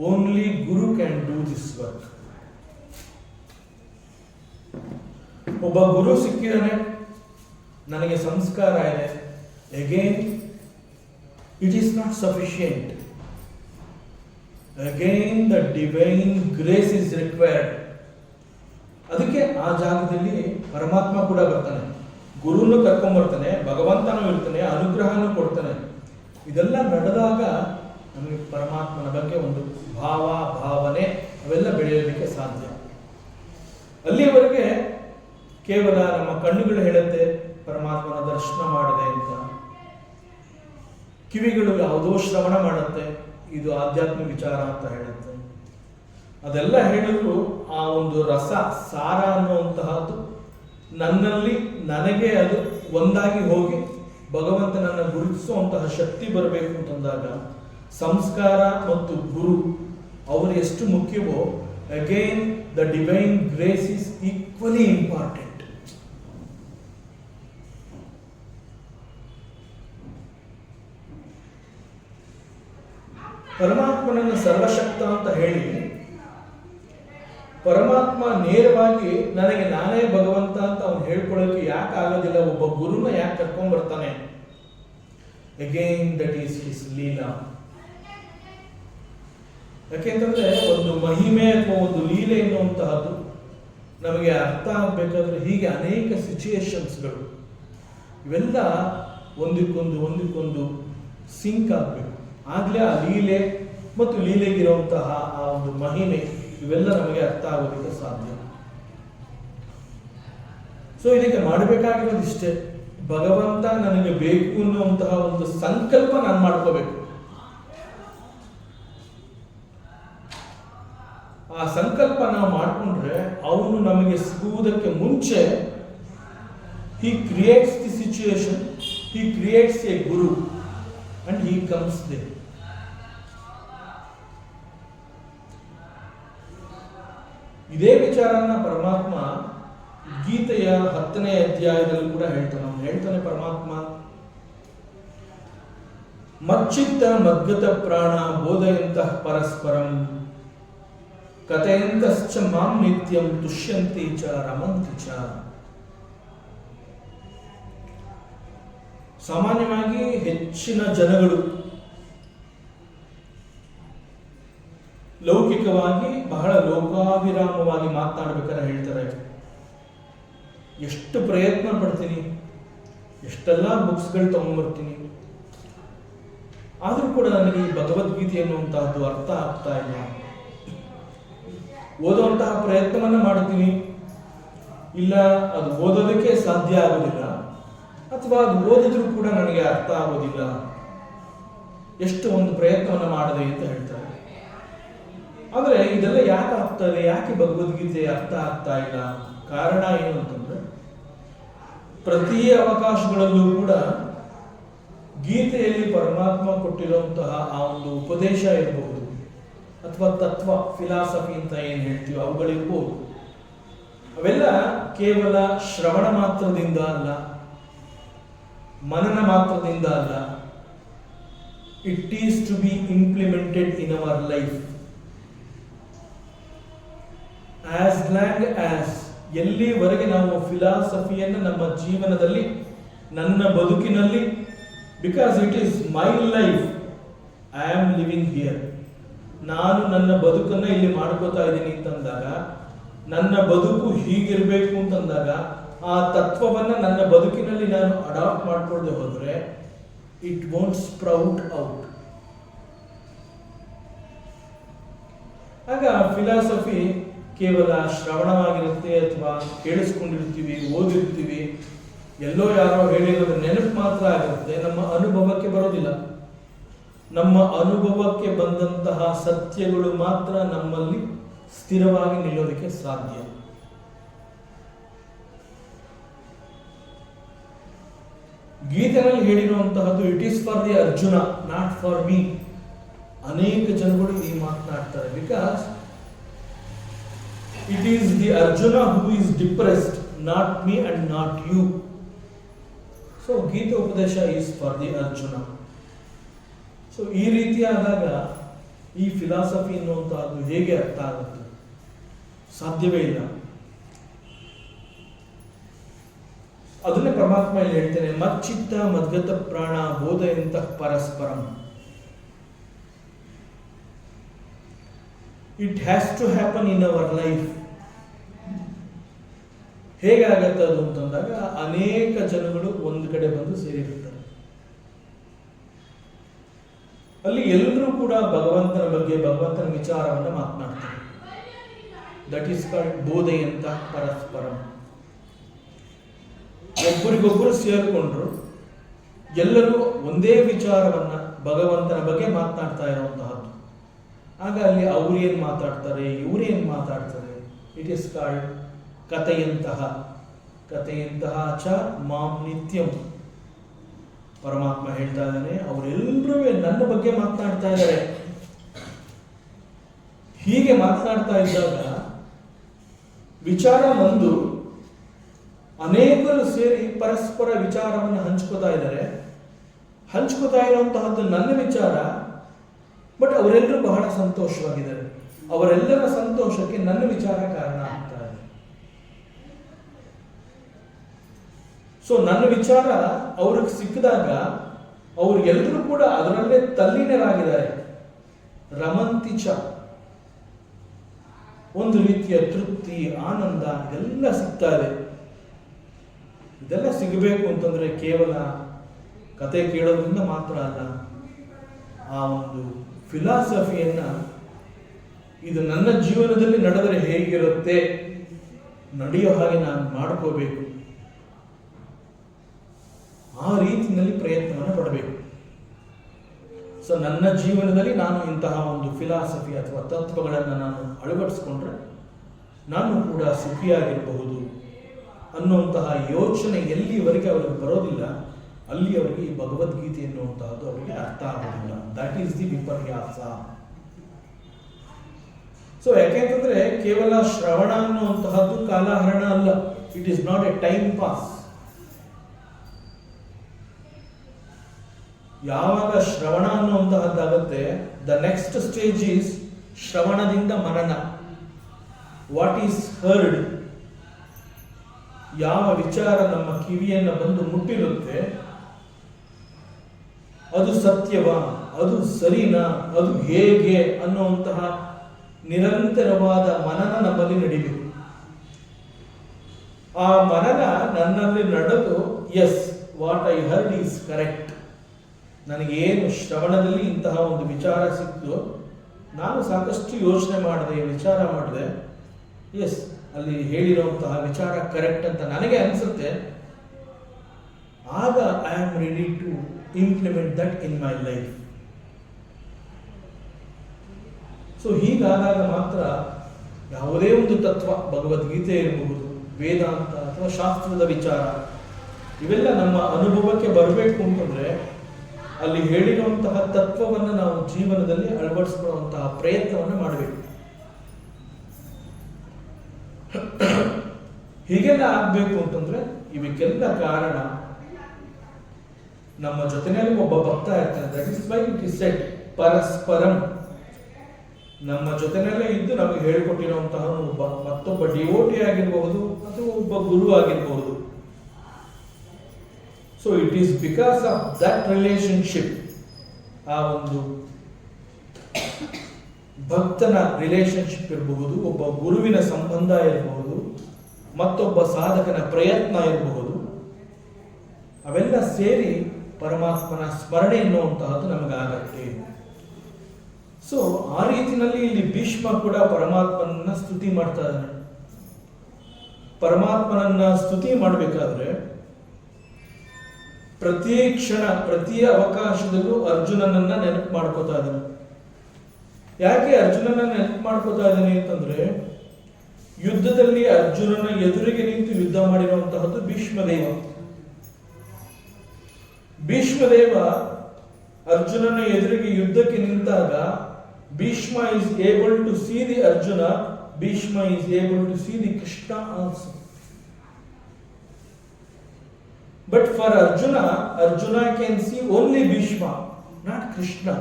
Only Guru can do this work. ಒಬ್ಬ ಗುರು ಸಿಕ್ಕಿದಾನೆ, ನನಗೆ ಸಂಸ್ಕಾರ ಇದೆ, again it is not sufficient. Again the divine grace is required. ಅದಕ್ಕೆ ಆ ಜಾಗದಲ್ಲಿ ಪರಮಾತ್ಮ ಕೂಡ ಬರ್ತಾನೆ, ಗುರುನು ಕರ್ಕೊಂಡ್ ಬರ್ತಾನೆ, ಭಗವಂತನೂ ಇರ್ತಾನೆ, ಅನುಗ್ರಹನೂ ಕೊಡ್ತಾನೆ. ಇದೆಲ್ಲ ನಡೆದಾಗ ನಮಗೆ ಪರಮಾತ್ಮನ ಬಗ್ಗೆ ಒಂದು ಭಾವನೆ ಅವೆಲ್ಲ ಬೆಳೆಯೋದಕ್ಕೆ ಸಾಧ್ಯ. ಅಲ್ಲಿಯವರೆಗೆ ಕೇವಲ ನಮ್ಮ ಕಣ್ಣುಗಳು ಹೇಳುತ್ತೆ ಪರಮಾತ್ಮನ ದರ್ಶನ ಮಾಡಿದೆ ಅಂತ, ಕಿವಿಗಳು ಯಾವುದೋ ಶ್ರವಣ ಮಾಡುತ್ತೆ ಇದು ಆಧ್ಯಾತ್ಮಿಕ ವಿಚಾರ ಅಂತ ಹೇಳುತ್ತೆ. ಅದೆಲ್ಲ ಹೇಳಿದ್ರು ಆ ಒಂದು ರಸ ಸಾರ ಅನ್ನುವಂತಹದ್ದು ನನ್ನಲ್ಲಿ ನನಗೆ ಅದು ಒಂದಾಗಿ ಹೋಗಿ ಭಗವಂತನನ್ನು ಗುರುತಿಸುವಂತಹ ಶಕ್ತಿ ಬರಬೇಕು ಅಂತಂದಾಗ ಸಂಸ್ಕಾರ ಮತ್ತು ಗುರು ಅವರು ಎಷ್ಟು ಮುಖ್ಯವೋ again the divine grace is equally important. ಪರಮಾತ್ಮನನ್ನು ಸರ್ವಶಕ್ತ ಅಂತ ಹೇಳಿ ಪರಮಾತ್ಮ ನೇರವಾಗಿ ನನಗೆ ನಾನೇ ಭಗವಂತ ಅಂತ ಅವನು ಹೇಳ್ಕೊಳ್ಳೋಕೆ ಯಾಕೆ ಆಗೋದಿಲ್ಲ? ಒಬ್ಬ ಗುರುನ ಯಾಕೆ ಕರ್ಕೊಂಡ್ ಬರ್ತಾನೆ? Again that is his Leela. ಯಾಕೆಂತಂದ್ರೆ ಒಂದು ಮಹಿಮೆ ಅಥವಾ ಒಂದು ಲೀಲೆ ಎನ್ನುವಂತಹದ್ದು ನಮಗೆ ಅರ್ಥ ಆಗ್ಬೇಕಾದ್ರೆ ಹೀಗೆ ಅನೇಕ ಸಿಚುಯೇಷನ್ಸ್ಗಳು ಇವೆಲ್ಲ ಒಂದಕ್ಕೊಂದು ಸಿಂಕ್ ಆಗಬೇಕು. ಆಗ್ಲೇ ಆ ಲೀಲೆ ಮತ್ತು ಲೀಲೆಗಿರುವಂತಹ ಆ ಒಂದು ಮಹಿಮೆ ಇವೆಲ್ಲ ನಮಗೆ ಅರ್ಥ ಆಗೋದಕ್ಕೆ ಸಾಧ್ಯ. ಸೊ ಇದಕ್ಕೆ ಮಾಡಬೇಕಾಗಿರೋದು ಇಷ್ಟೇ, ಭಗವಂತ ನನಗೆ ಬೇಕು ಅನ್ನುವಂತಹ ಒಂದು ಸಂಕಲ್ಪ ನಾನು ಮಾಡ್ಕೋಬೇಕು. ಆ ಸಂಕಲ್ಪ ನಾವು ಮಾಡಿಕೊಂಡ್ರೆ ಅವನು ನಮಗೆ ಸಿಗುವುದಕ್ಕೆ ಮುಂಚೆ he creates the situation, he creates a guru he comes there. ಇದೇ ವಿಚಾರನ ಪರಮಾತ್ಮ ಗೀತೆಯ 10ನೇ ಅಧ್ಯಾಯದಲ್ಲಿ ಕೂಡ ಹೇಳ್ತಾನೆ ಪರಮಾತ್ಮ, ಮಚ್ಚಿತ್ತ ಮದ್ಗತ ಪ್ರಾಣ ಬೋಧಯಂತಃ ಪರಸ್ಪರಂ ಕಥೆಯಂತಶ್ಚ ಮಾಂ ನಿತ್ಯಂ ತುಷ್ಯಂತಿ ಚ ರಮಂತಿ ಚ. ಸಾಮಾನ್ಯವಾಗಿ ಹೆಚ್ಚಿನ ಜನಗಳು ಲೌಕಿಕವಾಗಿ ಬಹಳ ಲೋಕಾಭಿರಾಮವಾಗಿ ಮಾತನಾಡಬೇಕಾದ್ರೆ ಹೇಳ್ತಾರೆ, ಎಷ್ಟು ಪ್ರಯತ್ನ ಪಡ್ತೀನಿ, ಎಷ್ಟೆಲ್ಲ ಬುಕ್ಸ್ಗಳು ತಗೊಂಡ್ಬರ್ತೀನಿ, ಆದರೂ ಕೂಡ ನನಗೆ ಈ ಭಗವದ್ಗೀತೆ ಅನ್ನುವಂತಹದ್ದು ಅರ್ಥ ಆಗ್ತಾ ಇಲ್ಲ. ಓದುವಂತಹ ಪ್ರಯತ್ನವನ್ನು ಮಾಡ್ತೀನಿ, ಇಲ್ಲ ಅದು ಓದೋದಕ್ಕೆ ಸಾಧ್ಯ ಆಗೋದಿಲ್ಲ, ಅಥವಾ ಅದು ಓದಿದ್ರೂ ಕೂಡ ನನಗೆ ಅರ್ಥ ಆಗೋದಿಲ್ಲ, ಎಷ್ಟು ಒಂದು ಪ್ರಯತ್ನವನ್ನು ಮಾಡಿದೆ ಅಂತ ಹೇಳ್ತಾರೆ. ಆದರೆ ಇದೆಲ್ಲ ಯಾಕೆ ಆಗ್ತದೆ, ಯಾಕೆ ಭಗವದ್ಗೀತೆ ಅರ್ಥ ಆಗ್ತಾ ಇಲ್ಲ? ಕಾರಣ ಏನು ಅಂತಂದ್ರೆ, ಪ್ರತಿ ಅವಕಾಶಗಳಲ್ಲೂ ಕೂಡ ಗೀತೆಯಲ್ಲಿ ಪರಮಾತ್ಮ ಕೊಟ್ಟಿರುವಂತಹ ಆ ಒಂದು ಉಪದೇಶ ಇರಬಹುದು, ಅಥವಾ ತತ್ವ, ಫಿಲಾಸಫಿ ಅಂತ ಏನು ಹೇಳ್ತೀವಿ ಅವುಗಳಿರ್ಬೋದು. ಅವೆಲ್ಲ ಕೇವಲ ಶ್ರವಣ ಮಾತ್ರದಿಂದ ಅಲ್ಲ, ಮನನ ಮಾತ್ರದಿಂದ ಅಲ್ಲ, it is to be implemented in our life. As long as, ಎಲ್ಲಿವರೆಗೆ ನಾವು ಫಿಲಾಸಫಿಯನ್ನು ನಮ್ಮ ಜೀವನದಲ್ಲಿ, ನನ್ನ ಬದುಕಿನಲ್ಲಿ, because it is my life, I am living here, ನಾನು ನನ್ನ ಬದುಕನ್ನು ಇಲ್ಲಿ ಮಾಡ್ಕೋತಾ ಇದ್ದೀನಿ ಅಂತಂದಾಗ, ನನ್ನ ಬದುಕು ಹೀಗಿರಬೇಕು ಅಂತಂದಾಗ, ಆ ತತ್ವವನ್ನು ನನ್ನ ಬದುಕಿನಲ್ಲಿ ನಾನು ಅಡಾಪ್ಟ್ ಮಾಡ್ಕೊಳ್ಳದೆ ಹೋದರೆ ಇಟ್ ವೋಂಟ್ ಸ್ಪ್ರೌಟ್ ಔಟ್. ಆಗ ಫಿಲಾಸಫಿ ಕೇವಲ ಶ್ರವಣವಾಗಿರುತ್ತೆ, ಅಥವಾ ಕೇಳಿಸ್ಕೊಂಡಿರ್ತೀವಿ, ಓದಿರ್ತೀವಿ, ಎಲ್ಲೋ ಯಾರೋ ಹೇಳಿರೋದು ನೆನಪು ಮಾತ್ರ ಆಗಿರುತ್ತೆ, ನಮ್ಮ ಅನುಭವಕ್ಕೆ ಬರೋದಿಲ್ಲ. ನಮ್ಮ ಅನುಭವಕ್ಕೆ ಬಂದಂತಹ ಸತ್ಯಗಳು ಮಾತ್ರ ನಮ್ಮಲ್ಲಿ ಸ್ಥಿರವಾಗಿ ನಿಲ್ಲೋದಕ್ಕೆ ಸಾಧ್ಯ. ಗೀತೆಯಲ್ಲಿ ಹೇಳಿರುವಂತಹದ್ದು it is for the Arjuna, not for me. ಅನೇಕ ಜನಗಳು ಈ ಮಾತನಾಡ್ತಾರೆ, because it is the Arjuna who is depressed, not me and not you. So Gita Upadesha is for the Arjuna. So ಈ ರೀತಿಯಾದಾಗ ಈ ಫಿಲಾಸಫಿ ಅನ್ನುವಂಥದ್ದು ಹೇಗೆ ಅರ್ಥ ಆಗುತ್ತೆ? ಸಾಧ್ಯವೇ ಇಲ್ಲ. ಅದನ್ನೇ ಪರಮಾತ್ಮ ಇಲ್ಲಿ ಹೇಳ್ತೇನೆ, ಮಚ್ಚಿತ್ತ ಮದ್ಗತ ಪ್ರಾಣ ಬೋಧಯಂತಃ ಪರಸ್ಪರಂ. It has to happen in our life. ಹೇಗಾಗತ್ತೆ ಅದು ಅಂತಂದಾಗ, ಅನೇಕ ಜನಗಳು ಒಂದು ಕಡೆ ಬಂದು ಸೇರಿರ್ತಾರೆ. ಅಲ್ಲಿ ಎಲ್ಲರೂ ಕೂಡ ಭಗವಂತನ ಬಗ್ಗೆ, ಭಗವಂತನ ವಿಚಾರವನ್ನು ಮಾತನಾಡ್ತಾರೆ. ದಟ್ ಈಸ್ ಕಾಲ್ಡ್ ಬೋಧೆಯಂತ ಪರಸ್ಪರಂ. ಒಬ್ಬರಿಗೊಬ್ಬರು ಸೇರಿಕೊಂಡ್ರು, ಎಲ್ಲರೂ ಒಂದೇ ವಿಚಾರವನ್ನ, ಭಗವಂತನ ಬಗ್ಗೆ ಮಾತನಾಡ್ತಾ ಇರುವಂತಹದ್ದು. ಆಗ ಅಲ್ಲಿ ಅವ್ರು ಏನ್ ಮಾತಾಡ್ತಾರೆ, ಇವ್ರು ಏನ್ ಮಾತಾಡ್ತಾರೆ, ಇಟ್ ಈಸ್ ಕಾಲ್ಡ್ ಕಥೆಯಂತಹ. ಕಥೆಯಂತಹ ಚ ಮಾಂ ನಿತ್ಯಂ. ಪರಮಾತ್ಮ ಹೇಳ್ತಾ ಇದ್ದಾನೆ, ಅವರೆಲ್ಲರೂ ನನ್ನ ಬಗ್ಗೆ ಮಾತನಾಡ್ತಾ ಇದ್ದಾರೆ. ಹೀಗೆ ಮಾತನಾಡ್ತಾ ಇದ್ದಾಗ ವಿಚಾರ ಒಂದು, ಅನೇಕರು ಸೇರಿ ಪರಸ್ಪರ ವಿಚಾರವನ್ನು ಹಂಚ್ಕೋತಾ ಇದ್ದಾರೆ. ಹಂಚ್ಕೋತಾ ಇರುವಂತಹದ್ದು ನನ್ನ ವಿಚಾರ, ಬಟ್ ಅವರೆಲ್ಲರೂ ಬಹಳ ಸಂತೋಷವಾಗಿದ್ದಾರೆ. ಅವರೆಲ್ಲರ ಸಂತೋಷಕ್ಕೆ ನನ್ನ ವಿಚಾರ ಕಾರಣ ಆಗ್ತಾ ಇದೆ. ಸೊ ನನ್ನ ವಿಚಾರ ಅವ್ರಿಗೆ ಸಿಕ್ಕಿದಾಗ ಅವ್ರಿಗೆಲ್ಲರೂ ಕೂಡ ಅದರಲ್ಲೇ ತಲ್ಲೀನರಾಗಿದ್ದಾರೆ. ರಮಂತಿಚ, ಒಂದು ರೀತಿಯ ತೃಪ್ತಿ, ಆನಂದ ಇದೆಲ್ಲ ಸಿಗ್ತಾ ಇದೆ. ಇದೆಲ್ಲ ಸಿಗಬೇಕು ಅಂತಂದ್ರೆ ಕೇವಲ ಕತೆ ಕೇಳೋದ್ರಿಂದ ಮಾತ್ರ ಅಲ್ಲ, ಆ ಒಂದು ಫಿಲಾಸಫಿಯನ್ನ, ಇದು ನನ್ನ ಜೀವನದಲ್ಲಿ ನಡೆದರೆ ಹೇಗಿರುತ್ತೆ, ನಡೆಯೋ ಹಾಗೆ ನಾನು ಮಾಡ್ಕೋಬೇಕು, ಆ ರೀತಿಯಲ್ಲಿ ಪ್ರಯತ್ನವನ್ನು ಪಡಬೇಕು. ಸೊ ನನ್ನ ಜೀವನದಲ್ಲಿ ನಾನು ಇಂತಹ ಒಂದು ಫಿಲಾಸಫಿ ಅಥವಾ ತತ್ವಗಳನ್ನು ನಾನು ಅಳವಡಿಸ್ಕೊಂಡ್ರೆ ನಾನು ಕೂಡ ಸುಖಿಯಾಗಿರಬಹುದು ಅನ್ನುವಂತಹ ಯೋಚನೆ ಎಲ್ಲಿವರೆಗೆ ಅವರಿಗೆ ಬರೋದಿಲ್ಲ, ಅಲ್ಲಿ ಅವರಿಗೆ ಈ ಭಗವದ್ಗೀತೆ ಎನ್ನುವಂತಹದ್ದು ಅವರಿಗೆ ಅರ್ಥ ಆಗೋದಿಲ್ಲ. ದಟ್ ಈಸ್ ದಿ ವಿಪರ್ಯಾಸ. ಸೊ ಯಾಕೆಂತಂದ್ರೆ ಕೇವಲ ಶ್ರವಣ ಅನ್ನುವಂತಹದ್ದು ಕಾಲಹರಣ ಅಲ್ಲ. It is not A time pass. ಯಾವಾಗ ಶ್ರವಣ ಅನ್ನುವಂತಹದ್ದಾಗುತ್ತೆ, ದ ನೆಕ್ಸ್ಟ್ ಸ್ಟೇಜ್ ಈಸ್ ಶ್ರವಣದಿಂದ ಮನನ. ವಾಟ್ ಈಸ್ ಹರ್ಡ್, ಯಾವ ವಿಚಾರ ನಮ್ಮ ಕಿವಿಯನ್ನು ಬಂದು ಮುಟ್ಟಿರುತ್ತೆ, ಅದು ಸತ್ಯವಾ, ಅದು ಸರಿನಾ, ಅದು ಹೇಗೆ ಅನ್ನುವಂತಹ ನಿರಂತರವಾದ ಮನನ ನಮ್ಮಲ್ಲಿ ನಡೀಬೇಕು. ಆ ಮನನ ನನ್ನಲ್ಲಿ ನಡೆದು yes what I heard is correct, ನನಗೇನು ಶ್ರವಣದಲ್ಲಿ ಇಂತಹ ಒಂದು ವಿಚಾರ ಸಿಕ್ತು, ನಾನು ಸಾಕಷ್ಟು ಯೋಚನೆ ಮಾಡಿದೆ, ವಿಚಾರ ಮಾಡಿದೆ, ಎಸ್ ಅಲ್ಲಿ ಹೇಳಿರುವಂತಹ ವಿಚಾರ ಕರೆಕ್ಟ್ ಅಂತ ನನಗೆ ಅನಿಸುತ್ತೆ, ಆಗ I am ready to implement that in my life. So ಹೀಗಾದಾಗ ಮಾತ್ರ ಯಾವುದೇ ಒಂದು ತತ್ವ, ಭಗವದ್ಗೀತೆ ಇರಬಹುದು, ವೇದಾಂತ ಅಥವಾ ಶಾಸ್ತ್ರದ ವಿಚಾರ, ಇವೆಲ್ಲ ನಮ್ಮ ಅನುಭವಕ್ಕೆ ಬರಬೇಕು ಅಂತಂದ್ರೆ ಅಲ್ಲಿ ಹೇಳಿರುವಂತಹ ತತ್ವವನ್ನು ನಾವು ಜೀವನದಲ್ಲಿ ಅಳವಡಿಸಿಕೊಳ್ಳುವಂತಹ ಪ್ರಯತ್ನವನ್ನು ಮಾಡಬೇಕು. ಹೀಗೆಲ್ಲ ಆಗ್ಬೇಕು ಅಂತಂದ್ರೆ ಇವಕ್ಕೆಲ್ಲ ಕಾರಣ ನಮ್ಮ ಜೊತೆಯಲ್ಲಿ ಒಬ್ಬ ಭಕ್ತ ಇರ್ತಾನೆ. That is why it is said ಪರಸ್ಪರಂ. ನಮ್ಮ ಜೊತೆನಲ್ಲೇ ಇದ್ದು ನಮಗೆ ಹೇಳಿಕೊಟ್ಟಿರುವಂತಹ ಮತ್ತೊಬ್ಬ ಡಿವೋಟಿ ಆಗಿರಬಹುದು ಅಥವಾ ಒಬ್ಬ ಗುರು ಆಗಿರಬಹುದು. So it is because of that relationship, ಆ ಒಂದು ಭಕ್ತನ ರಿಲೇಶನ್ಶಿಪ್ ಇರಬಹುದು, ಒಬ್ಬ ಗುರುವಿನ ಸಂಬಂಧ ಇರಬಹುದು, ಮತ್ತೊಬ್ಬ ಸಾಧಕನ ಪ್ರಯತ್ನ ಇರಬಹುದು, ಅವೆಲ್ಲ ಸೇರಿ ಪರಮಾತ್ಮನ ಸ್ಮರಣೆ ಎನ್ನುವಂತಹದ್ದು ನಮಗಾಗತ್ತೆ. ಸೊ ಆ ರೀತಿಯಲ್ಲಿ ಇಲ್ಲಿ ಭೀಷ್ಮ ಕೂಡ ಪರಮಾತ್ಮನನ್ನ ಸ್ತುತಿ ಮಾಡ್ತಾ ಇದ್ದಾನೆ. ಪರಮಾತ್ಮನನ್ನ ಸ್ತುತಿ ಮಾಡಬೇಕಾದ್ರೆ ಪ್ರತಿ ಕ್ಷಣ ಪ್ರತಿ ಅವಕಾಶದಲ್ಲೂ ಅರ್ಜುನನನ್ನ ನೆನಪು ಮಾಡ್ಕೋತಾ ಇದ್ದಾನೆ. ಯಾಕೆ ಅರ್ಜುನನ ನೆನಪು ಮಾಡ್ಕೋತಾ ಇದ್ದಾನೆ ಅಂತಂದ್ರೆ, ಯುದ್ಧದಲ್ಲಿ ಅರ್ಜುನನ ಎದುರಿಗೆ ನಿಂತು ಯುದ್ಧ ಮಾಡಿರುವಂತಹದ್ದು ಭೀಷ್ಮದೇವ. ಭೀಷ್ಮದೇವ ಅರ್ಜುನನ ಎದುರಿಗೆ ಯುದ್ಧಕ್ಕೆ ನಿಂತಾಗ Bhishma is able to see the Arjuna, Bhishma is able to see the Krishna also. But for Arjuna, Arjuna can see only Bhishma, not Krishna.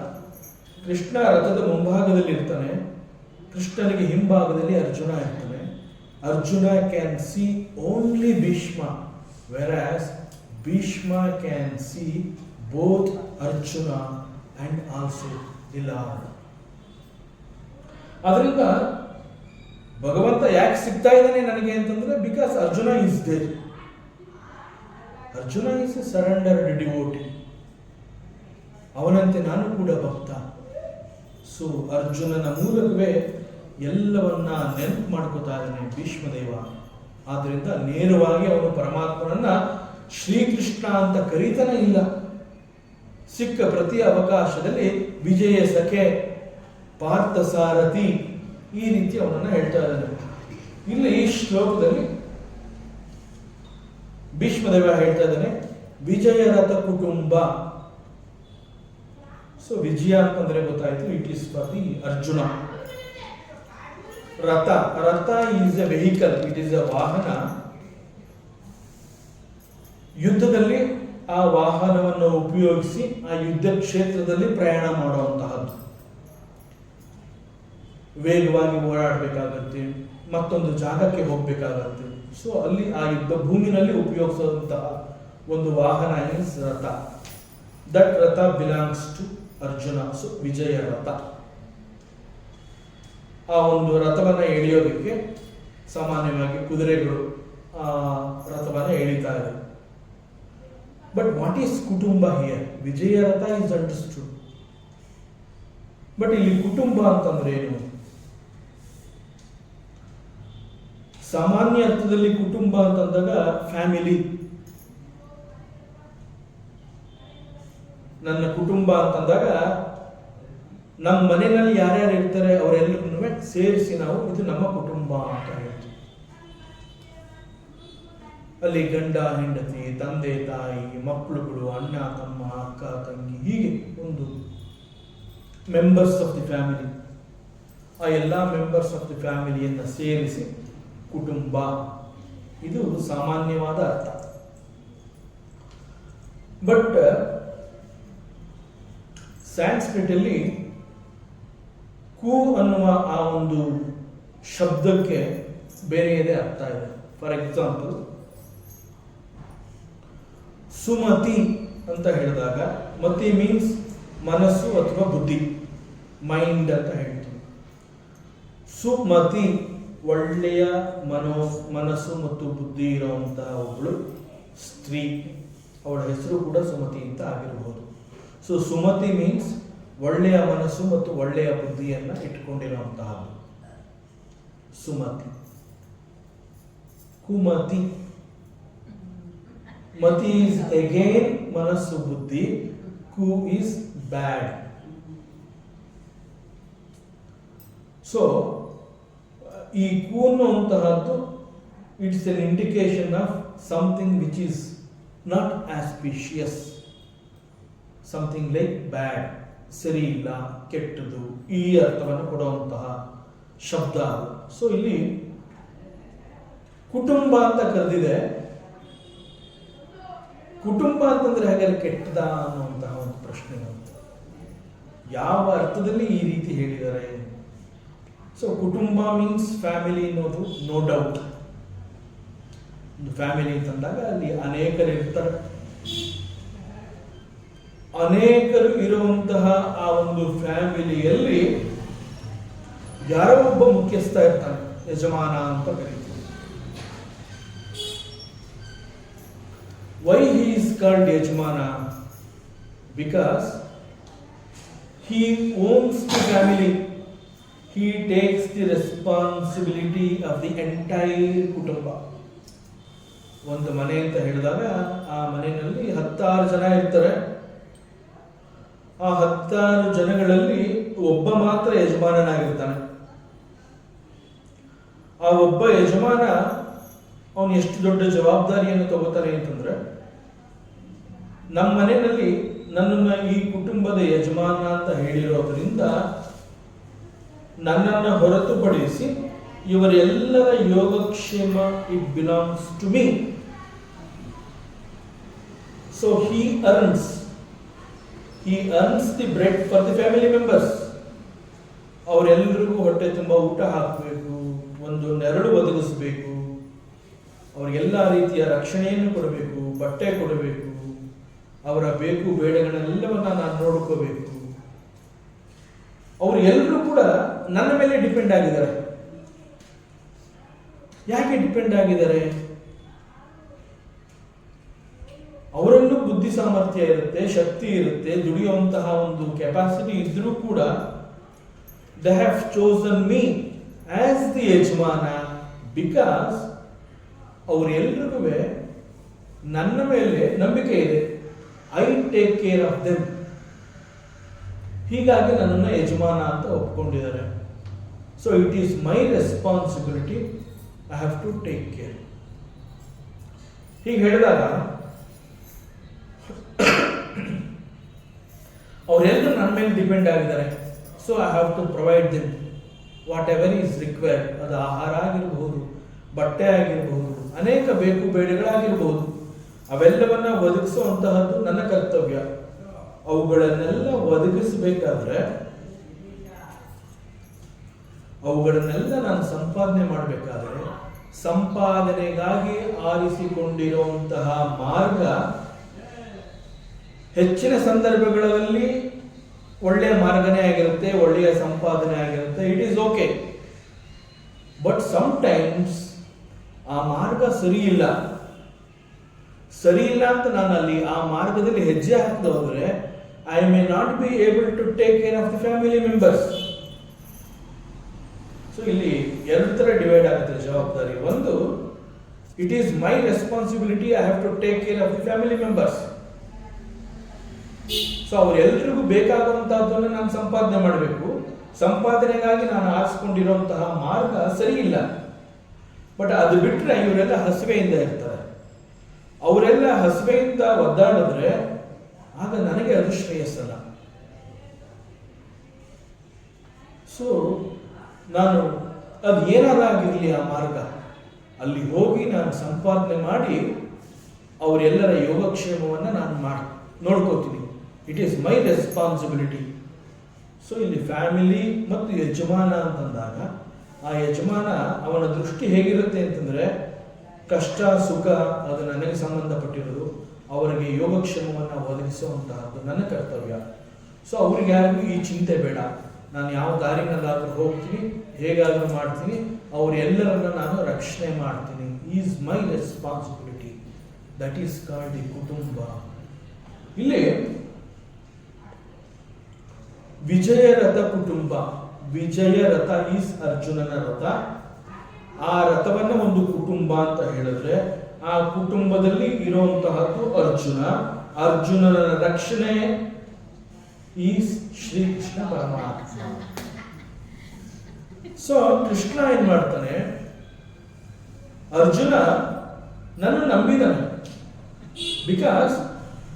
Krishna ರಥದ ಮುಂಭಾಗದಲ್ಲಿ ಇರ್ತಾನೆ, ಕೃಷ್ಣನಿಗೆ ಹಿಂಭಾಗದಲ್ಲಿ ಅರ್ಜುನ ಇರ್ತಾನೆ. Arjuna can see only Bhishma, whereas Bhishma can see both Arjuna and also the lord. ಅದರಿಂದ ಭಗವಂತ ಯಾಕೆ ಸಿಗ್ತಾ ಇದ್ದಾನೆ ನನಗೆ ಅಂತಂದ್ರೆ, because Arjuna is there. Arjuna is a surrendered devotee. ಅವನಂತೆ ನಾನು ಕೂಡ ಭಕ್ತ. ಸೊ ಅರ್ಜುನನ ಮೂಲಕವೇ ಎಲ್ಲವನ್ನ ನೆನಪು ಮಾಡ್ಕೋತಾ ಇದ್ದಾನೆ ಭೀಷ್ಮದೇವ. ಆದ್ರಿಂದ ನೇರವಾಗಿ ಅವನು ಪರಮಾತ್ಮನನ್ನ ಶ್ರೀಕೃಷ್ಣ ಅಂತ ಕರೀತಾನೆ ಇಲ್ಲ. ಸಿಕ್ಕ ಪ್ರತಿ ಅವಕಾಶದಲ್ಲಿ ವಿಜಯ ಸಖೆ, ಪಾರ್ಥ ಸಾರಥಿ, ಈ ರೀತಿ ಅವನನ್ನ ಹೇಳ್ತಾ ಇದ್ದಾನೆ. ಇಲ್ಲಿ ಈ ಶ್ಲೋಕದಲ್ಲಿ ಭೀಷ್ಮದೇವ ಹೇಳ್ತಾ ಇದ್ದಾನೆ ವಿಜಯ ರಥ ಕುಟುಂಬ. ಸೊ ವಿಜಯ ಅಂತಂದ್ರೆ ಗೊತ್ತಾಯ್ತು, it is for the Arjuna. ರಥ, ರಥ is A vehicle, it is A ವಾಹನ. ಯುದ್ಧದಲ್ಲಿ ಆ ವಾಹನವನ್ನು ಉಪಯೋಗಿಸಿ ಆ ಯುದ್ಧ ಕ್ಷೇತ್ರದಲ್ಲಿ ಪ್ರಯಾಣ ಮಾಡುವಂತಹದ್ದು. ವೇಗವಾಗಿ ಓಡಾಡಬೇಕಾಗತ್ತೆ, ಮತ್ತೊಂದು ಜಾಗಕ್ಕೆ ಹೋಗ್ಬೇಕಾಗತ್ತೆ. ಸೊ ಅಲ್ಲಿ ಆ ಯುದ್ಧ ಭೂಮಿನಲ್ಲಿ ಉಪಯೋಗಿಸುವಂತಹ ಒಂದು ವಾಹನ ಇಸ್ ರಥ. ದಟ್ ರಥ ಬಿಲಾಂಗ್ಸ್ ಟು ಅರ್ಜುನ. ಸೊ ವಿಜಯ ರಥ. ಆ ಒಂದು ರಥವನ್ನ ಎಳೆಯೋದಕ್ಕೆ ಸಾಮಾನ್ಯವಾಗಿ ಕುದುರೆಗಳು ಆ ರಥವನ್ನ ಎಳಿತಾ ಇದೆ. ಬಟ್ ವಾಟ್ ಈಸ್ ಕುಟುಂಬ ಹಿಯರ್? ವಿಜಯ ರಥ ಇಸ್ ಅಂಡರ್ಸ್ಟುಡ್. ಬಟ್ ಇಲ್ಲಿ ಕುಟುಂಬ ಅಂತಂದ್ರೆ ಏನು? ಸಾಮಾನ್ಯ ಅರ್ಥದಲ್ಲಿ ಕುಟುಂಬ ಅಂತಂದಾಗ ಫ್ಯಾಮಿಲಿ, ನನ್ನ ಕುಟುಂಬ ಅಂತಂದಾಗ ನಮ್ಮ ಮನೆಯಲ್ಲಿ ಯಾರ್ಯಾರು ಇರ್ತಾರೆ ಅವರೆಲ್ಲರನ್ನೂ ಸೇರಿಸಿ ನಾವು ಇದು ನಮ್ಮ ಕುಟುಂಬ ಅಂತ ಹೇಳ್ತೀವಿ. ಅಲ್ಲಿ ಗಂಡ ಹೆಂಡತಿ, ತಂದೆ ತಾಯಿ, ಮಕ್ಕಳುಗಳು, ಅಣ್ಣ ತಮ್ಮ, ಅಕ್ಕ ತಂಗಿ, ಹೀಗೆ ಒಂದು ಮೆಂಬರ್ಸ್ ಆಫ್ ದಿ ಫ್ಯಾಮಿಲಿ. ಆ ಎಲ್ಲ ಮೆಂಬರ್ಸ್ ಆಫ್ ದಿ ಫ್ಯಾಮಿಲಿಯನ್ನು ಸೇರಿಸಿ ಕುಟುಂಬ, ಇದು ಸಾಮಾನ್ಯವಾದ ಅರ್ಥ. ಬಟ್ ಸ್ಯಾನ್ಸ್ಕ್ರಿಟಲ್ಲಿ ಕು ಅನ್ನುವ ಆ ಒಂದು ಶಬ್ದಕ್ಕೆ ಬೇರೆಯದೇ ಅರ್ಥ ಇದೆ. ಫಾರ್ ಎಕ್ಸಾಂಪಲ್, ಸುಮತಿ ಅಂತ ಹೇಳಿದಾಗ, ಮತಿ ಮೀನ್ಸ್ ಮನಸ್ಸು ಅಥವಾ ಬುದ್ಧಿ, ಮೈಂಡ್ ಅಂತ ಹೇಳ್ತೀವಿ. ಸುಮತಿ ಒಳ್ಳೆಯ ಮನಸ್ಸು ಮತ್ತು ಬುದ್ಧಿ ಇರುವಂತಹ ಒಬ್ಬಳು ಸ್ತ್ರೀ, ಅವಳ ಹೆಸರು ಕೂಡ ಸುಮತಿ ಅಂತ ಆಗಿರಬಹುದು. ಸೊ ಸುಮತಿ ಮೀನ್ಸ್ ಒಳ್ಳೆಯ ಮನಸ್ಸು ಮತ್ತು ಒಳ್ಳೆಯ ಬುದ್ಧಿಯನ್ನು ಇಟ್ಕೊಂಡಿರುವಂತಹದ್ದು ಸುಮತಿ. ಕುಮತಿ, ಮತಿ ಈಸ್ ಅಗೇನ್ ಮನಸ್ಸು ಬುದ್ಧಿ, ಕು ಈಸ್ ಬ್ಯಾಡ್. ಸೊ ಈ ಕು ಅನ್ನುವಂತಹದ್ದು it's an indication of something which is not auspicious, something like bad, ಸರಿ ಇಲ್ಲ, ಕೆಟ್ಟದು, ಈ ಅರ್ಥವನ್ನು ಕೊಡುವಂತಹ ಶಬ್ದ. ಸೊ ಇಲ್ಲಿ ಕುಟುಂಬ ಅಂತ ಕರೆದಿದೆ. ಕುಟುಂಬ ಅಂತಂದ್ರೆ ಹಾಗಾದ್ರೆ ಕೆಟ್ಟದ ಅನ್ನುವಂತಹ ಒಂದು ಪ್ರಶ್ನೆ ಬರುತ್ತೆ. ಯಾವ ಅರ್ಥದಲ್ಲಿ ಈ ರೀತಿ ಹೇಳಿದ್ದಾರೆ? ಸೊ ಕುಟುಂಬ ಮೀನ್ಸ್ ಫ್ಯಾಮಿಲಿ ಅನ್ನೋದು ನೋ ಡೌಟ್. ಒಂದು ಫ್ಯಾಮಿಲಿ ಅಂತಂದಾಗ ಅಲ್ಲಿ ಅನೇಕರು ಇರ್ತಾರೆ. ಅನೇಕರು ಇರುವಂತಹ ಆ ಒಂದು ಫ್ಯಾಮಿಲಿಯಲ್ಲಿ ಯಾರೋ ಒಬ್ಬ ಮುಖ್ಯಸ್ಥ ಇರ್ತಾನೆ, ಯಜಮಾನ ಅಂತ ಕರೀತೀವಿ. Why he is called Yajmana? Because he owns the family. He takes the responsibility of the entire kutumba. ಒಂದು ಮನೆ ಅಂತ ಹೇಳಿದಾಗ ಆ ಮನೆಯಲ್ಲಿ 10 ಜನ ಇರ್ತಾರೆ. ಆ 10 ಜನಗಳಲ್ಲಿ ಒಬ್ಬ ಮಾತ್ರ ಯಜಮಾನನಾಗಿರ್ತಾನೆ. ಆ ಒಬ್ಬ ಯಜಮಾನ ಅವನು ಎಷ್ಟು ದೊಡ್ಡ ಜವಾಬ್ದಾರಿಯನ್ನು ತಗೋತಾನೆ ಅಂತಂದ್ರೆ, ನಮ್ಮ ಮನೆಯಲ್ಲಿ ನನ್ನನ್ನು ಈ ಕುಟುಂಬದ ಯಜಮಾನ ಅಂತ ಹೇಳಿರೋದ್ರಿಂದ ನನ್ನನ್ನು ಹೊರತುಪಡಿಸಿ ಇವರೆಲ್ಲರ ಯೋಗಕ್ಷೇಮ it belongs to me. So he earns the bread for the family members. ಅವರೆಲ್ಲರಿಗೂ ಹೊಟ್ಟೆ ತುಂಬ ಊಟ ಹಾಕಬೇಕು, ಒಂದು ನೆರಳು ಒದಗಿಸಬೇಕು, ಅವರಿಗೆಲ್ಲ ರೀತಿಯ ರಕ್ಷಣೆಯನ್ನು ಕೊಡಬೇಕು, ಬಟ್ಟೆ ಕೊಡಬೇಕು, ಅವರ ಬೇಕು ಬೇಡಗಳೆಲ್ಲವನ್ನ ನಾನು ನೋಡ್ಕೋಬೇಕು. ಅವರು ಎಲ್ಲರೂ ಕೂಡ ನನ್ನ ಮೇಲೆ ಡಿಪೆಂಡ್ ಆಗಿದ್ದಾರೆ. ಯಾಕೆ ಡಿಪೆಂಡ್ ಆಗಿದ್ದಾರೆ? ಅವರಲ್ಲೂ ಬುದ್ಧಿ ಸಾಮರ್ಥ್ಯ ಇರುತ್ತೆ, ಶಕ್ತಿ ಇರುತ್ತೆ, ದುಡಿಯುವಂತಹ ಒಂದು ಕೆಪಾಸಿಟಿ ಇದ್ರೂ ಕೂಡ they have chosen me as the ಯಜಮಾನ because ಅವರೆಲ್ಲರಿಗೂ ನನ್ನ ಮೇಲೆ ನಂಬಿಕೆ ಇದೆ. I take care of them. ಹೀಗಾಗಿ ನನ್ನನ್ನು ಯಜಮಾನ ಅಂತ ಒಪ್ಕೊಂಡಿದ್ದಾರೆ. So it is my responsibility, I have to take care. ಹೀಗೆ ಹೇಳಿದಾಗ ಅವರೆಲ್ಲರೂ ನನ್ನ ಮೇಲೆ ಡಿಪೆಂಡ್ ಆಗಿದ್ದಾರೆ. So I have to provide them whatever is required. ಅದು ಆಹಾರ ಆಗಿರಬಹುದು, ಬಟ್ಟೆ ಆಗಿರಬಹುದು, ಅನೇಕ ಬೇಕು ಬೇಡಗಳಾಗಿರಬಹುದು, ಅವೆಲ್ಲವನ್ನ ಒದಗಿಸುವಂತಹದ್ದು ನನ್ನ ಕರ್ತವ್ಯ. ಅವುಗಳನ್ನೆಲ್ಲ ಒದಗಿಸಬೇಕಾದ್ರೆ ಅವುಗಳನ್ನೆಲ್ಲ ನಾನು ಸಂಪಾದನೆ ಮಾಡಬೇಕಾದ್ರೆ ಸಂಪಾದನೆಗಾಗಿ ಆರಿಸಿಕೊಂಡಿರುವಂತಹ ಮಾರ್ಗ ಹೆಚ್ಚಿನ ಸಂದರ್ಭಗಳಲ್ಲಿ ಒಳ್ಳೆಯ ಮಾರ್ಗನೇ ಆಗಿರುತ್ತೆ, ಒಳ್ಳೆಯ ಸಂಪಾದನೆ ಆಗಿರುತ್ತೆ. It is okay. But sometimes ಆ ಮಾರ್ಗ ಸರಿ ಇಲ್ಲ ಅಂತ ನಾನು ಅಲ್ಲಿ ಆ ಮಾರ್ಗದಲ್ಲಿ ಹೆಜ್ಜೆ ಹಾಕದೆ ಹೋದ್ರೆ I may not be able to take care of the family members. So ಇಲ್ಲಿ 2 ತರ ಡಿವೈಡ್ ಆಗುತ್ತೆ ಜವಾಬ್ದಾರಿ. ಒಂದು, it is my responsibility, I have to take care of the family members. So ಅವರೆಲ್ಲರಿಗೂ ಬೇಕಾಗುವಂತಹದ್ದನ್ನು ನಾನು ಸಂಪಾದನೆ ಮಾಡಬೇಕು. ಸಂಪಾದನೆಗಾಗಿ ನಾನು ಆರಿಸಿಕೊಂಡಿರುವಂತಹ ಮಾರ್ಗ ಸರಿ ಇಲ್ಲ. ಬಟ್ ಅದು ಬಿಟ್ಟರೆ ಇವರೆಲ್ಲ ಹಸಿವೆಯಿಂದ ಇರ್ತಾರೆ. ಅವರೆಲ್ಲ ಹಸಿವೆಯಿಂದ ಒದ್ದಾಡಿದ್ರೆ ಆಗ ನನಗೆ ಅದು ಶ್ರೇಯಸ್ಸಲ್ಲ. ಸೊ ನಾನು ಅದು ಏನಾದಾಗಿರಲಿ ಆ ಮಾರ್ಗ ಅಲ್ಲಿ ಹೋಗಿ ನಾನು ಸಂಪಾದನೆ ಮಾಡಿ ಅವರೆಲ್ಲರ ಯೋಗಕ್ಷೇಮವನ್ನು ನಾನು ನೋಡ್ಕೋತೀನಿ. It is my responsibility. So ಇಲ್ಲಿ ಫ್ಯಾಮಿಲಿ ಮತ್ತು ಯಜಮಾನ ಅಂತಂದಾಗ ಆ ಯಜಮಾನ ಅವನ ದೃಷ್ಟಿ ಹೇಗಿರುತ್ತೆ ಅಂತಂದರೆ ಕಷ್ಟ ಸುಖ ಅದು ನನಗೆ ಸಂಬಂಧಪಟ್ಟಿರೋದು, ಅವರಿಗೆ ಯೋಗಕ್ಷೇಮವನ್ನು ಒದಗಿಸುವಂತಹದ್ದು ನನ್ನ ಕರ್ತವ್ಯ. ಸೊ ಅವ್ರಿಗೆ ಯಾರಿಗೂ ಈ ಚಿಂತೆ ಬೇಡ, ನಾನು ಯಾವ ದಾರಿನಲ್ಲಾದರೂ ಹೋಗ್ತೀನಿ, ಹೇಗಾದರೂ ಮಾಡ್ತೀನಿ, ಅವರೆಲ್ಲರನ್ನ ನಾನು ರಕ್ಷಣೆ ಮಾಡ್ತೀನಿ. Is my responsibility. That is called the ಕುಟುಂಬ. ಇಲ್ಲಿ ವಿಜಯರಥ ಕುಟುಂಬ. ವಿಜಯರಥ ಈಸ್ ಅರ್ಜುನನ ರಥ. ಆ ರಥವನ್ನ ಒಂದು ಕುಟುಂಬ ಅಂತ ಹೇಳಿದ್ರೆ ಆ ಕುಟುಂಬದಲ್ಲಿ ಇರುವಂತಹದ್ದು ಅರ್ಜುನ. ಅರ್ಜುನನ ರಕ್ಷಣೆ ಈಸ್ ಶ್ರೀಕೃಷ್ಣ ಪರಮಾತ್ಮ. ಸೊ ಕೃಷ್ಣ ಏನ್ ಮಾಡ್ತಾನೆ, ಅರ್ಜುನ ನನ್ನ ನಂಬಿದನು. ಬಿಕಾಸ್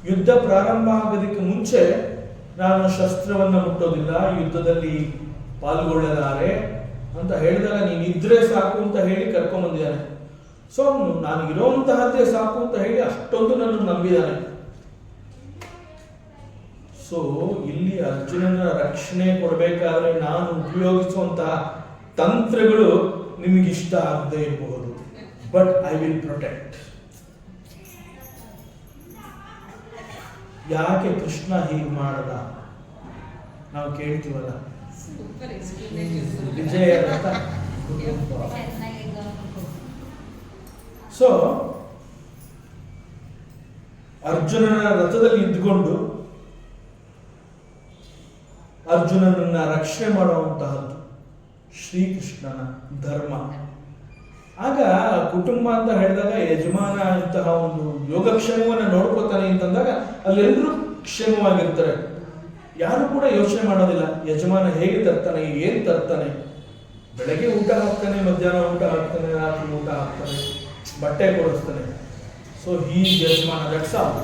ಯುದ್ಧ ಪ್ರಾರಂಭ ಆಗೋದಕ್ಕೆ ಮುಂಚೆ ನಾನು ಶಸ್ತ್ರವನ್ನ ಮುಟ್ಟೋದಿಲ್ಲ, ಯುದ್ಧದಲ್ಲಿ ಪಾಲ್ಗೊಳ್ಳಲಾರೆ ಅಂತ ಹೇಳಿದಾಗ ನೀನು ಇದ್ರೆ ಸಾಕು ಅಂತ ಹೇಳಿ ಕರ್ಕೊಂಡ್ಬಂದಿದ್ದಾನೆ. ಸೊ ನಾನು ಇರೋಂತಹದ್ದೇ ಸಾಕು ಅಂತ ಹೇಳಿ ಅಷ್ಟೊಂದು ನನ್ನ ನಂಬಿದ್ದಾನೆ. ಸೊ ಇಲ್ಲಿ ಅರ್ಜುನನ ರಕ್ಷಣೆ ಕೊಡಬೇಕಾದ್ರೆ ನಾನು ಉಪಯೋಗಿಸುವಂತಹ ತಂತ್ರಗಳು ನಿಮಗಿಷ್ಟ ಆಗದೆ ಇರಬಹುದು, ಬಟ್ ಐ ವಿಲ್ ಪ್ರೊಟೆಕ್ಟ್. ಯಾಕೆ ಕೃಷ್ಣ ಹೀಗೆ ಮಾಡದ ನಾವು ಕೇಳ್ತೀವಲ್ಲ. ವಿಜಯ ರಥ. ಸೊ ಅರ್ಜುನನ ರಥದಲ್ಲಿ ಇದ್ದುಕೊಂಡು ಅರ್ಜುನನನ್ನ ರಕ್ಷಣೆ ಮಾಡುವಂತಹದ್ದು ಶ್ರೀಕೃಷ್ಣನ ಧರ್ಮ. ಆಗ ಕುಟುಂಬ ಅಂತ ಹೇಳಿದಾಗ ಯಜಮಾನ ಇಂತಹ ಒಂದು ಯೋಗಕ್ಷೇಮವನ್ನು ನೋಡ್ಕೋತಾನೆ ಅಂತಂದಾಗ ಅಲ್ಲೆಲ್ಲರೂ ಕ್ಷೇಮವಾಗಿರ್ತಾರೆ. ಯಾರು ಕೂಡ ಯೋಚನೆ ಮಾಡೋದಿಲ್ಲ ಯಜಮಾನ ಹೇಗೆ ತರ್ತಾನೆ, ಏನ್ ತರ್ತಾನೆ. ಬೆಳಗ್ಗೆ ಊಟ ಹಾಕ್ತಾನೆ, ಮಧ್ಯಾಹ್ನ ಊಟ ಹಾಕ್ತಾನೆ, ರಾತ್ರಿ ಊಟ ಹಾಕ್ತಾನೆ, ಬಟ್ಟೆ ಕೊಡಿಸ್ತಾನೆ. ಸೊ ಈ ಯಜಮಾನ ದಟ್ಸ್ ಆಲ್.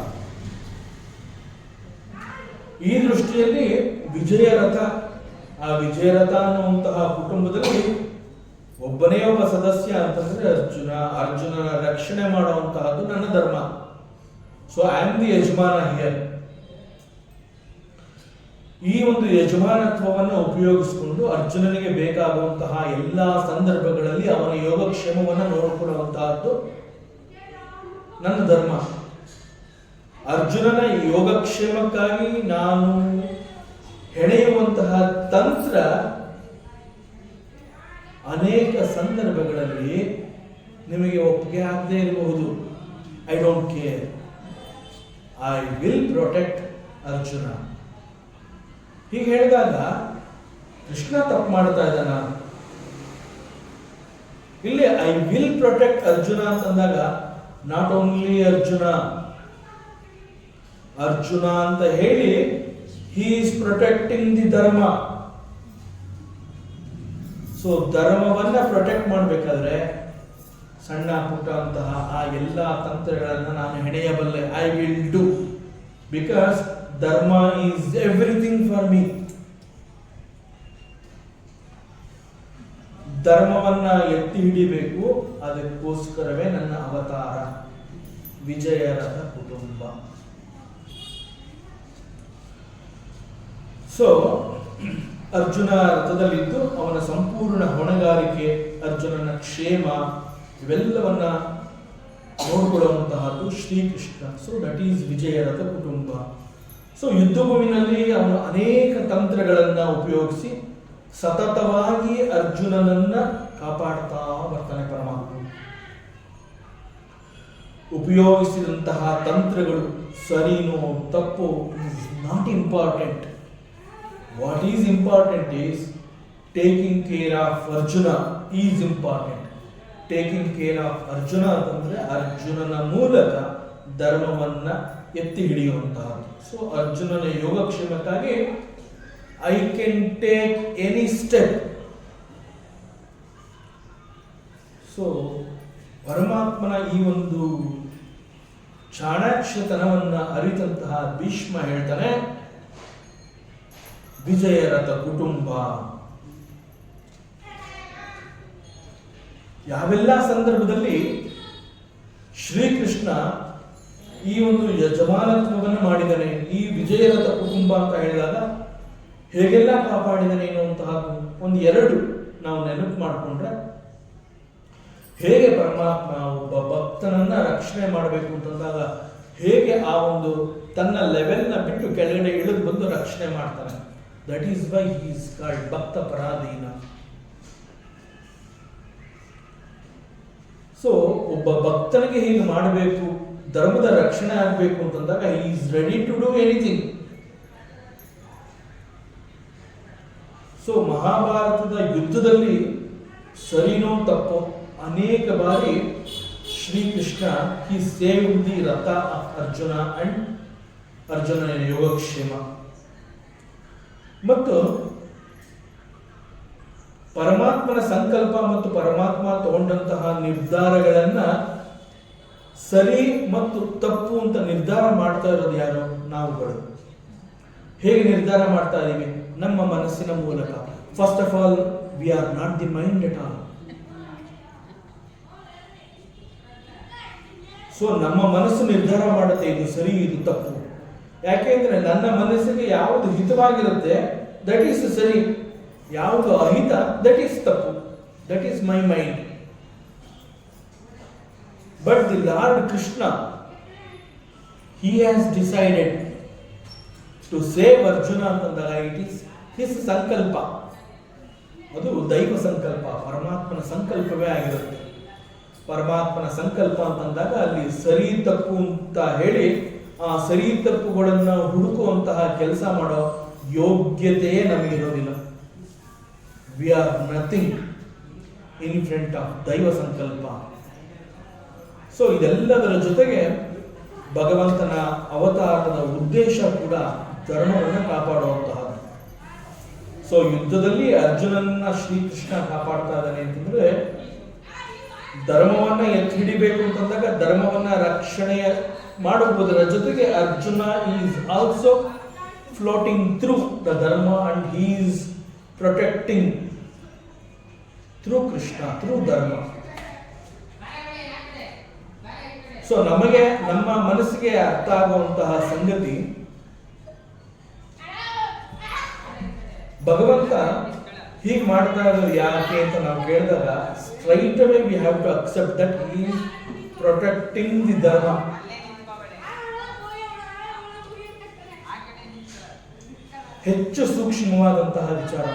ಈ ದೃಷ್ಟಿಯಲ್ಲಿ ವಿಜಯರಥ, ಆ ವಿಜಯರಥ ಅನ್ನುವಂತಹ ಕುಟುಂಬದಲ್ಲಿ ಒಬ್ಬನೇ ಒಬ್ಬ ಸದಸ್ಯ ಅಂತಂದ್ರೆ ಅರ್ಜುನ. ಅರ್ಜುನನ ರಕ್ಷಣೆ ಮಾಡುವಂತಹದ್ದು ನನ್ನ ಧರ್ಮ. ಸೊ ಐ ಆಮ್ ದಿ ಯಜಮಾನ ಹಿಯರ್. ಈ ಒಂದು ಯಜಮಾನತ್ವವನ್ನು ಉಪಯೋಗಿಸಿಕೊಂಡು ಅರ್ಜುನನಿಗೆ ಬೇಕಾಗುವಂತಹ ಎಲ್ಲಾ ಸಂದರ್ಭಗಳಲ್ಲಿ ಅವನ ಯೋಗಕ್ಷೇಮವನ್ನು ನೋಡಿಕೊಳ್ಳುವಂತಹದ್ದು ನನ್ನ ಧರ್ಮ. ಅರ್ಜುನನ ಯೋಗಕ್ಷೇಮಕ್ಕಾಗಿ ನಾನು ಹೆಣೆಯುವಂತಹ ತಂತ್ರ ಅನೇಕ ಸಂದರ್ಭಗಳಲ್ಲಿ ನಿಮಗೆ ಒಪ್ಪಿಗೆ ಆಗದೆ ಇರಬಹುದು. I don't care. I will protect Arjuna. ಹೀಗೆ ಹೇಳಿದಾಗ ಕೃಷ್ಣ ತಪ್ಪು ಮಾಡ್ತಾ ಇದ್ದಾನ? ಇಲ್ಲಿ ಐ ವಿಲ್ ಪ್ರೊಟೆಕ್ಟ್ ಅರ್ಜುನ ಅಂತಂದಾಗ ನಾಟ್ ಓನ್ಲಿ ಅರ್ಜುನ ಅಂತ ಹೇಳಿ he is protecting the ಧರ್ಮ. ಸೊ ಧರ್ಮವನ್ನ ಪ್ರೊಟೆಕ್ಟ್ ಮಾಡಬೇಕಾದ್ರೆ ಸಣ್ಣ ಪುಟ್ಟ ಅಂತಹ ಆ ಎಲ್ಲ ತಂತ್ರಗಳನ್ನ ನಾನು ಹೆಣೆಯಬಲ್ಲೆ. ಐ ವಿಲ್ ಡೂ, ಬಿಕಾಸ್ ಧರ್ಮ ಈಸ್ ಎವ್ರಿಥಿಂಗ್ ಫಾರ್ ಮೀ. ಧರ್ಮವನ್ನ ಎತ್ತಿ ಹಿಡಿಬೇಕು, ಅದಕ್ಕೋಸ್ಕರವೇ ನನ್ನ ಅವತಾರ. ವಿಜಯರಥ ಕುಟುಂಬ. ಸೊ ಅರ್ಜುನ ರಥದಲ್ಲಿದ್ದು ಅವನ ಸಂಪೂರ್ಣ ಹೊಣೆಗಾರಿಕೆ, ಅರ್ಜುನನ ಕ್ಷೇಮ ಇವೆಲ್ಲವನ್ನ ನೋಡಿಕೊಳ್ಳುವಂತಹದ್ದು ಶ್ರೀಕೃಷ್ಣ. ಸೊ ದಟ್ ಈಸ್ ವಿಜಯರಥ ಕುಟುಂಬ. ಸೊ ಯುದ್ಧ ಭೂಮಿನಲ್ಲಿ ಅವನು ಅನೇಕ ತಂತ್ರಗಳನ್ನ ಉಪಯೋಗಿಸಿ ಸತತವಾಗಿ ಅರ್ಜುನನನ್ನ ಕಾಪಾಡ್ತಾ ಬರ್ತಾನೆ ಪರಮಾತ್ಮ. ಉಪಯೋಗಿಸಿದಂತಹ ತಂತ್ರಗಳು ಸರಿನೋ ತಪ್ಪು is not important. What is important is taking care of Arjuna is important. Taking care of Arjuna ಅಂತಂದ್ರೆ ಅರ್ಜುನನ ಮೂಲಕ ಧರ್ಮವನ್ನ ಎತ್ತಿ ಹಿಡಿಯುವಂತಹದ್ದು. ಸೊ ಅರ್ಜುನನ ಯೋಗಕ್ಷೇಮಕ್ಕಾಗಿ I can take any step. So ಪರಮಾತ್ಮನ ಈ ಒಂದು ಚಾಣಾಕ್ಷತನವನ್ನ ಅರಿತಂತಹ ಭೀಷ್ಮ ಹೇಳ್ತಾನೆ, ವಿಜಯರಥ ಕುಟುಂಬ. ಯಾವೆಲ್ಲ ಸಂದರ್ಭದಲ್ಲಿ ಶ್ರೀಕೃಷ್ಣ ಈ ಒಂದು ಯಜಮಾನತ್ವವನ್ನು ಮಾಡಿದ್ದಾನೆ, ಈ ವಿಜಯರಥ ಕುಟುಂಬ ಅಂತ ಹೇಳಿದಾಗ ಹೇಗೆಲ್ಲ ಕಾಪಾಡಿದ್ದಾನೆ ಎನ್ನುವಂತಹ ಒಂದು ಎರಡು ನಾವು ನೆನಪು ಮಾಡಿಕೊಂಡ್ರೆ, ಹೇಗೆ ಪರಮಾತ್ಮ ಒಬ್ಬ ಭಕ್ತನನ್ನ ರಕ್ಷಣೆ ಮಾಡಬೇಕು ಅಂತಂದಾಗ ಹೇಗೆ ಆ ಒಂದು ತನ್ನ ಲೆವೆಲ್ನ ಬಿಟ್ಟು ಕೆಳಗಡೆ ಇಳಿದು ಬಂದು ರಕ್ಷಣೆ ಮಾಡ್ತಾನೆ. That is why he is called ಭಕ್ತ ಪರಾಧೀನ. ಸೊ ಒಬ್ಬ ಭಕ್ತನಿಗೆ ಹೀಗೆ ಮಾಡಬೇಕು, ಧರ್ಮದ ರಕ್ಷಣೆ ಆಗಬೇಕು ಅಂತಂದಾಗ he is ready to do anything. So ಮಹಾಭಾರತದ ಯುದ್ಧದಲ್ಲಿ ಸರಿನೋ ತಪ್ಪೋ ಅನೇಕ ಬಾರಿ Sri Krishna he saved the ratha of Arjuna and ಅರ್ಜುನನ ಯೋಗಕ್ಷೇಮ. ಮತ್ತು ಪರಮಾತ್ಮನ ಸಂಕಲ್ಪ ಮತ್ತು ಪರಮಾತ್ಮ ತಗೊಂಡಂತಹ ನಿರ್ಧಾರಗಳನ್ನ ಸರಿ ಮತ್ತು ತಪ್ಪು ಅಂತ ನಿರ್ಧಾರ ಮಾಡ್ತಾ ಇರೋದು ಯಾರು? ನಾವುಗಳು. ಹೇಗೆ ನಿರ್ಧಾರ ಮಾಡ್ತಾ ಇದೀವಿ? ನಮ್ಮ ಮನಸ್ಸಿನ ಮೂಲಕ. First of all we are not the mind at all. So ನಮ್ಮ ಮನಸ್ಸು ನಿರ್ಧಾರ ಮಾಡುತ್ತೆ ಇದು ಸರಿ ಇದು ತಪ್ಪು. ಯಾಕೆಂದ್ರೆ ನನ್ನ ಮನಸ್ಸಿಗೆ ಯಾವುದು ಹಿತವಾಗಿರುತ್ತೆ ದಟ್ ಈಸ್ ಸರಿ, ಯಾವುದು ಅಹಿತ ದಟ್ ಈಸ್ ತಪ್ಪು. That is my mind. But the lord Krishna he has decided to save Arjuna ಅಂತಂದಾಗ ಇಟ್ ಈಸ್ ಹಿಸ್ ಸಂಕಲ್ಪ. ಅದು ದೈವ ಸಂಕಲ್ಪ, ಪರಮಾತ್ಮನ ಸಂಕಲ್ಪವೇ ಆಗಿರುತ್ತೆ. ಪರಮಾತ್ಮನ ಸಂಕಲ್ಪ ಅಂತಂದಾಗ ಅಲ್ಲಿ ಸರಿ ತಪ್ಪು ಅಂತ ಹೇಳಿ ಆ ಸರಿ ತಪ್ಪುಗಳನ್ನ ಹುಡುಕುವಂತಹ ಕೆಲಸ ಮಾಡೋ ಯೋಗ್ಯತೆಯೇ ನಮಗಿರೋದಿಲ್ಲ. We are nothing in front of daiva sankalpa. So ಇದೆಲ್ಲದರ ಜೊತೆಗೆ ಭಗವಂತನ ಅವತಾರದ ಉದ್ದೇಶ ಕೂಡ ಧರ್ಮವನ್ನು ಕಾಪಾಡುವಂತಹದ್ದು. ಸೊ ಯುದ್ಧದಲ್ಲಿ ಅರ್ಜುನನ್ನ ಶ್ರೀಕೃಷ್ಣ ಕಾಪಾಡ್ತಾ ಇದ್ದಾನೆ ಅಂತಂದ್ರೆ ಧರ್ಮವನ್ನ ಎತ್ತಿ ಹಿಡಿಬೇಕು ಅಂತಂದಾಗ ಧರ್ಮವನ್ನ ರಕ್ಷಣೆ ಮಾಡುವುದರ ಜೊತೆಗೆ Arjuna is also floating through the dharma and he is protecting through Krishna, through dharma. So ನಮಗೆ ನಮ್ಮ ಮನಸ್ಸಿಗೆ ಅರ್ಥ ಆಗುವಂತಹ ಸಂಗತಿ, ಭಗವಂತ ಹೀಗೆ ಮಾಡ್ತಾ ಇರೋದು ಯಾಕೆ ಅಂತ ನಾವು ಕೇಳಿದಾಗ straight away we have to accept that he is protecting the dharma. ಹೆಚ್ಚು ಸೂಕ್ಷ್ಮವಾದಂತಹ ವಿಚಾರ.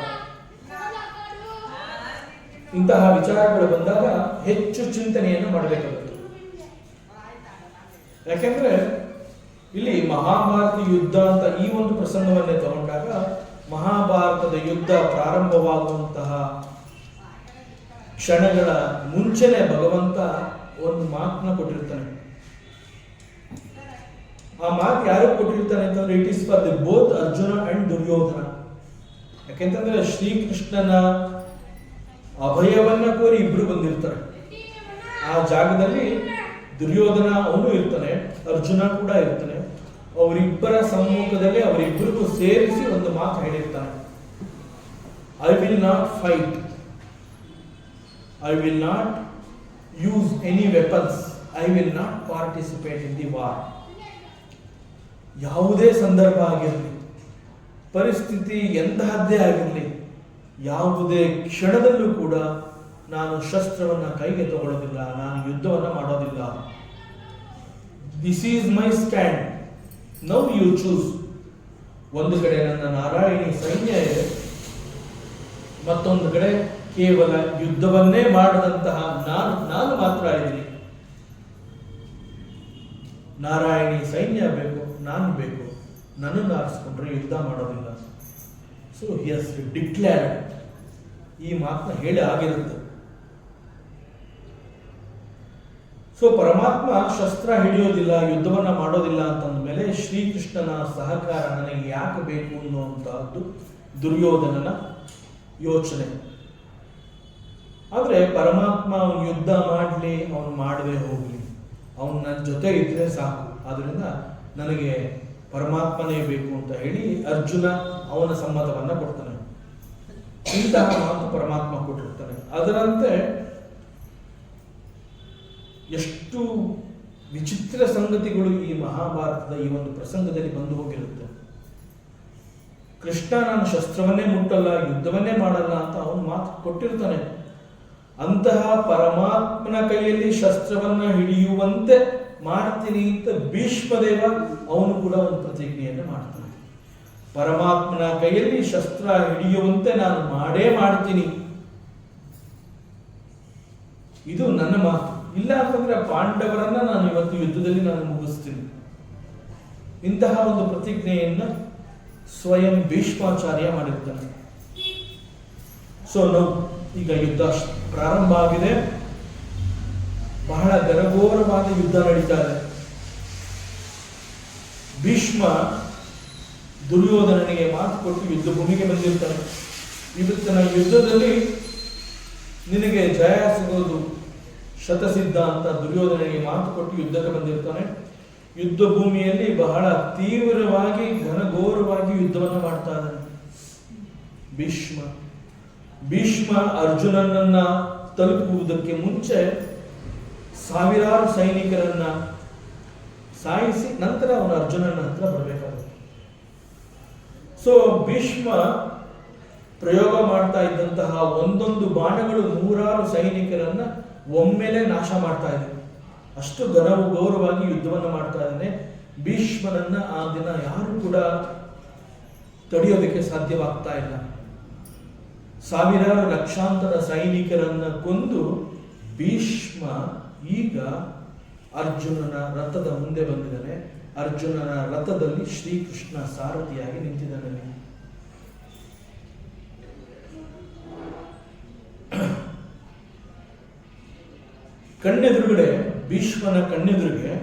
ಇಂತಹ ವಿಚಾರಗಳು ಬಂದಾಗ ಹೆಚ್ಚು ಚಿಂತನೆಯನ್ನು ಮಾಡಬೇಕಾಗುತ್ತೆ. ಯಾಕೆಂದ್ರೆ ಇಲ್ಲಿ ಮಹಾಭಾರತ ಯುದ್ಧ ಅಂತ ಈ ಒಂದು ಪ್ರಸಂಗವನ್ನೇ ತಗೊಂಡಾಗ ಮಹಾಭಾರತದ ಯುದ್ಧ ಪ್ರಾರಂಭವಾಗುವಂತಹ ಕ್ಷಣಗಳ ಮುಂಚೆನೆ ಭಗವಂತ ಒಂದು ಮಾತನ್ನ ಕೊಟ್ಟಿರ್ತಾನೆ. ಆ ಮಾತು ಯಾರು ಕೊಟ್ಟಿರ್ತಾನೆ ಅಂತಂದ್ರೆ it is for the both Arjuna and Duryodhana. ಯಾಕೆಂತಂದ್ರೆ ಶ್ರೀಕೃಷ್ಣನ ಅಭಯವನ್ನ ಕೋರಿ ಇಬ್ರು ಬಂದಿರ್ತಾರೆ. ಆ ಜಾಗದಲ್ಲಿ ದುರ್ಯೋಧನ ಅವನು ಇರ್ತಾನೆ, ಅರ್ಜುನ ಕೂಡ ಇರ್ತಾನೆ. ಅವರಿಬ್ಬರ ಸಮ್ಮುಖದಲ್ಲಿ ಅವರಿಬ್ಬರಿಗೂ ಸೇರಿಸಿ ಒಂದು ಮಾತು ಹೇಳಿರ್ತಾನೆ, I will not fight, I will not use any weapons, I will not participate in the war. ಯಾವುದೇ ಸಂದರ್ಭ ಆಗಿರಲಿ, ಪರಿಸ್ಥಿತಿ ಎಂತಹದ್ದೇ ಆಗಿರಲಿ, ಯಾವುದೇ ಕ್ಷಣದಲ್ಲೂ ಕೂಡ ನಾನು ಶಸ್ತ್ರವನ್ನ ಕೈಗೆ ತಗೊಳ್ಳೋದಿಲ್ಲ, ನಾನು ಯುದ್ಧವನ್ನ ಮಾಡೋದಿಲ್ಲ. This is my stand, now you choose. ಒಂದು ಕಡೆ ನನ್ನ ನಾರಾಯಣಿ ಸೈನ್ಯ ಇದೆ, ಮತ್ತೊಂದು ಕಡೆ ಕೇವಲ ಯುದ್ಧವನ್ನೇ ಮಾಡದಂತಹ ನಾನು ಮಾತ್ರ ಇದ್ದೀನಿ. ನಾರಾಯಣಿ ಸೈನ್ಯ ಬೇಕು, ನಾನು ಬೇಕು, ನನ್ನನ್ನು ಆರಿಸ್ಕೊಂಡ್ರೆ ಯುದ್ಧ ಮಾಡೋದಿಲ್ಲ. ಸೊ ಹಿ ಹಸ್ ಡಿಕ್ಲೇರ್ಡ್, ಈ ಮಾತನ್ನ ಹೇಳಿ ಆಗಿರುತ್ತೆ. ಸೊ ಪರಮಾತ್ಮ ಶಸ್ತ್ರ ಹಿಡಿಯೋದಿಲ್ಲ, ಯುದ್ಧವನ್ನ ಮಾಡೋದಿಲ್ಲ ಅಂತಂದ ಮೇಲೆ ಶ್ರೀಕೃಷ್ಣನ ಸಹಕಾರ ನನಗೆ ಯಾಕೆ ಬೇಕು ಅನ್ನುವಂತಹದ್ದು ದುರ್ಯೋಧನನ ಯೋಚನೆ. ಆದ್ರೆ ಪರಮಾತ್ಮ ಅವನು ಯುದ್ಧ ಮಾಡಲಿ, ಅವನು ಮಾಡದೆ ಹೋಗ್ಲಿ, ಅವನು ನನ್ನ ಜೊತೆ ಇದ್ರೆ ಸಾಕು, ಆದ್ರಿಂದ ನನಗೆ ಪರಮಾತ್ಮನೇ ಬೇಕು ಅಂತ ಹೇಳಿ ಅರ್ಜುನ ಅವನ ಸಮ್ಮತವನ್ನ ಕೊಡ್ತಾನೆ. ಇಂತಹ ಮಾತು ಪರಮಾತ್ಮ ಕೊಟ್ಟಿರ್ತಾನೆ. ಅದರಂತೆ ಎಷ್ಟು ವಿಚಿತ್ರ ಸಂಗತಿಗಳು ಈ ಮಹಾಭಾರತದ ಈ ಒಂದು ಪ್ರಸಂಗದಲ್ಲಿ ಬಂದು ಹೋಗಿರುತ್ತೆ. ಕೃಷ್ಣ ನಾನು ಶಸ್ತ್ರವನ್ನೇ ಮುಟ್ಟಲ್ಲ, ಯುದ್ಧವನ್ನೇ ಮಾಡಲ್ಲ ಅಂತ ಅವನು ಮಾತು ಕೊಟ್ಟಿರ್ತಾನೆ. ಅಂತಹ ಪರಮಾತ್ಮನ ಕೈಯಲ್ಲಿ ಶಸ್ತ್ರವನ್ನ ಹಿಡಿಯುವಂತೆ ಮಾಡ್ತೀನಿ ಅಂತ ಭೀಷ್ಮದೇವ ಅವನು ಕೂಡ ಒಂದು ಪ್ರತಿಜ್ಞೆಯನ್ನು ಮಾಡ್ತಾನೆ. ಪರಮಾತ್ಮನ ಕೈಯಲ್ಲಿ ಶಸ್ತ್ರ ಹಿಡಿಯುವಂತೆ ನಾನು ಮಾಡೇ ಮಾಡ್ತೀನಿ, ಇದು ನನ್ನ ಮಾತು. ಇಲ್ಲ ಅಂತಂದ್ರೆ ಪಾಂಡವರನ್ನ ನಾನು ಇವತ್ತು ಯುದ್ಧದಲ್ಲಿ ನಾನು ಮುಗಿಸ್ತೀನಿ. ಇಂತಹ ಒಂದು ಪ್ರತಿಜ್ಞೆಯನ್ನ ಸ್ವಯಂ ಭೀಷ್ಮಾಚಾರ್ಯ ಮಾಡಿರ್ತಾನೆ. ಸೊ ನಾವು ಈಗ ಯುದ್ಧ ಪ್ರಾರಂಭ ಆಗಿದೆ. ಬಹಳ ಗರಘೋರವಾದ ಯುದ್ಧ ನಡೀತಾ ಇದೆ. ಭೀಷ್ಮ ದುರ್ಯೋಧನನಿಗೆ ಮಾತು ಕೊಟ್ಟು ಯುದ್ಧ ಭೂಮಿಗೆ ಬಂದಿರ್ತಾನೆ. ಇವತ್ತಿನ ಯುದ್ಧದಲ್ಲಿ ನಿನಗೆ ಜಯ ಸಿಗೋದು ಶತಸಿದ್ಧ ಅಂತ ದುರ್ಯೋಧನನಿಗೆ ಮಾತು ಕೊಟ್ಟು ಯುದ್ಧಕ್ಕೆ ಬಂದಿರ್ತಾನೆ. ಯುದ್ಧ ಭೂಮಿಯಲ್ಲಿ ಬಹಳ ತೀವ್ರವಾಗಿ ಘನಘೋರವಾಗಿ ಯುದ್ಧವನ್ನು ಮಾಡ್ತಾ ಇದ್ದಾನೆ ಭೀಷ್ಮ ಅರ್ಜುನನನ್ನ ತಲುಪುವುದಕ್ಕೆ ಮುಂಚೆ ಸಾವಿರಾರು ಸೈನಿಕರನ್ನ ಸಾಯಿಸಿ ನಂತರ ಅವನು ಅರ್ಜುನನ ಹತ್ರ ಬರಬೇಕಾಗುತ್ತೆ. ಸೊ ಭೀಷ್ಮ ಪ್ರಯೋಗ ಮಾಡ್ತಾ ಇದ್ದಂತಹ ಒಂದೊಂದು ಬಾಣಗಳು ನೂರಾರು ಸೈನಿಕರನ್ನ ಒಮ್ಮೆಲೆ ನಾಶ ಮಾಡ್ತಾ ಇದೆ. ಅಷ್ಟು ಗೌರವವಾಗಿ ಯುದ್ಧವನ್ನು ಮಾಡ್ತಾ ಇದ್ದಾನೆ. ಭೀಷ್ಮನನ್ನ ಆ ದಿನ ಯಾರು ಕೂಡ ತಡೆಯೋದಕ್ಕೆ ಸಾಧ್ಯವಾಗ್ತಾ ಇಲ್ಲ. ಸಾವಿರಾರು ಲಕ್ಷಾಂತರ ಸೈನಿಕರನ್ನ ಕೊಂದು ಭೀಷ್ಮ ಈಗ ಅರ್ಜುನನ ರಥದ ಮುಂದೆ ಬಂದಿದ್ದಾನೆ. ಅರ್ಜುನನ ರಥದಲ್ಲಿ ಶ್ರೀಕೃಷ್ಣ ಸಾರಥಿಯಾಗಿ ನಿಂತಿದ್ದಾನೆ. ಕಣ್ಣೆದುರುಗಡೆ ಭೀಷ್ಮನ ಕಣ್ಣೆದುರಿಗೆ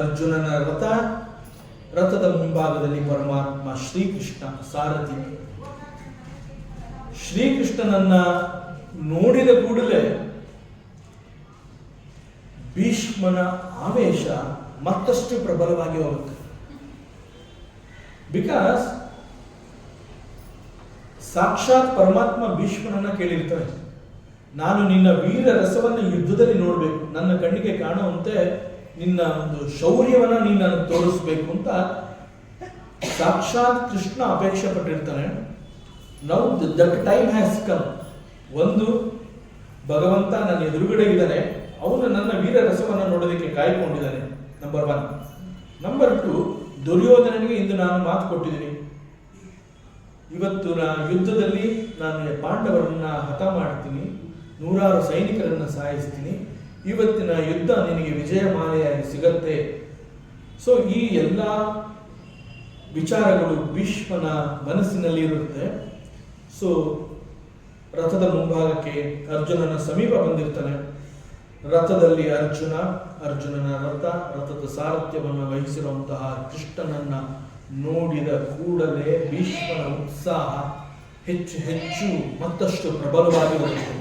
ಅರ್ಜುನನ ರಥದ ಮುಂಭಾಗದಲ್ಲಿ ಪರಮಾತ್ಮ ಶ್ರೀಕೃಷ್ಣ ಸಾರಥಿ. ಶ್ರೀಕೃಷ್ಣನನ್ನ ನೋಡಿದ ಕೂಡಲೇ ಭೀಷ್ಮನ ಆವೇಶ ಮತ್ತಷ್ಟು ಪ್ರಬಲವಾಗಿ ಹೋಗುತ್ತೆ. ಬಿಕಾಸ್ ಸಾಕ್ಷಾತ್ ಪರಮಾತ್ಮ ಭೀಷ್ಮನನ್ನ ಕೇಳಿರ್ತಾರೆ, ನಾನು ನಿನ್ನ ವೀರ ರಸವನ್ನು ಯುದ್ಧದಲ್ಲಿ ನೋಡಬೇಕು, ನನ್ನ ಕಣ್ಣಿಗೆ ಕಾಣುವಂತೆ ನಿನ್ನ ಒಂದು ಶೌರ್ಯವನ್ನ ನೀನು ನನಗೆ ತೋರಿಸ್ಬೇಕು ಅಂತ ಸಾಕ್ಷಾತ್ ಕೃಷ್ಣ ಅಪೇಕ್ಷೆ ಪಟ್ಟಿರ್ತಾನೆ. Now that time has come. ಒಂದು, ಭಗವಂತ ನನ್ನ ಎದುರುಗಡೆ ಇದ್ದಾನೆ, ಅವನು ನನ್ನ ವೀರ ರಸವನ್ನು ನೋಡೋದಕ್ಕೆ ಕಾಯ್ಕೊಂಡಿದ್ದಾನೆ. ನಂಬರ್ 1. ನಂಬರ್ 2, ದುರ್ಯೋಧನನಿಗೆ ಇಂದು ನಾನು ಮಾತು ಕೊಟ್ಟಿದ್ದೀನಿ, ಇವತ್ತು ಯುದ್ಧದಲ್ಲಿ ನಾನು ಪಾಂಡವರನ್ನ ಹತ ಮಾಡ್ತೀನಿ, ನೂರಾರು ಸೈನಿಕರನ್ನ ಸಾಯಿಸ್ತೀನಿ, ಇವತ್ತಿನ ಯುದ್ಧ ನಿನಗೆ ವಿಜಯಮಾಲೆಯಾಗಿ ಸಿಗತ್ತೆ. ಸೊ ಈ ಎಲ್ಲ ವಿಚಾರಗಳು ಭೀಷ್ಮನ ಮನಸ್ಸಿನಲ್ಲಿ ಇರುತ್ತೆ. ಸೊ ರಥದ ಮುಂಭಾಗಕ್ಕೆ ಅರ್ಜುನನ ಸಮೀಪ ಬಂದಿರ್ತಾನೆ. ರಥದಲ್ಲಿ ಅರ್ಜುನನ ರಥದ ಸಾರಥ್ಯವನ್ನು ವಹಿಸಿರುವಂತಹ ಕೃಷ್ಣನನ್ನ ನೋಡಿದ ಕೂಡಲೇ ಭೀಷ್ಮನ ಉತ್ಸಾಹ ಹೆಚ್ಚು ಮತ್ತಷ್ಟು ಪ್ರಬಲವಾಗಿ ಬರುತ್ತೆ.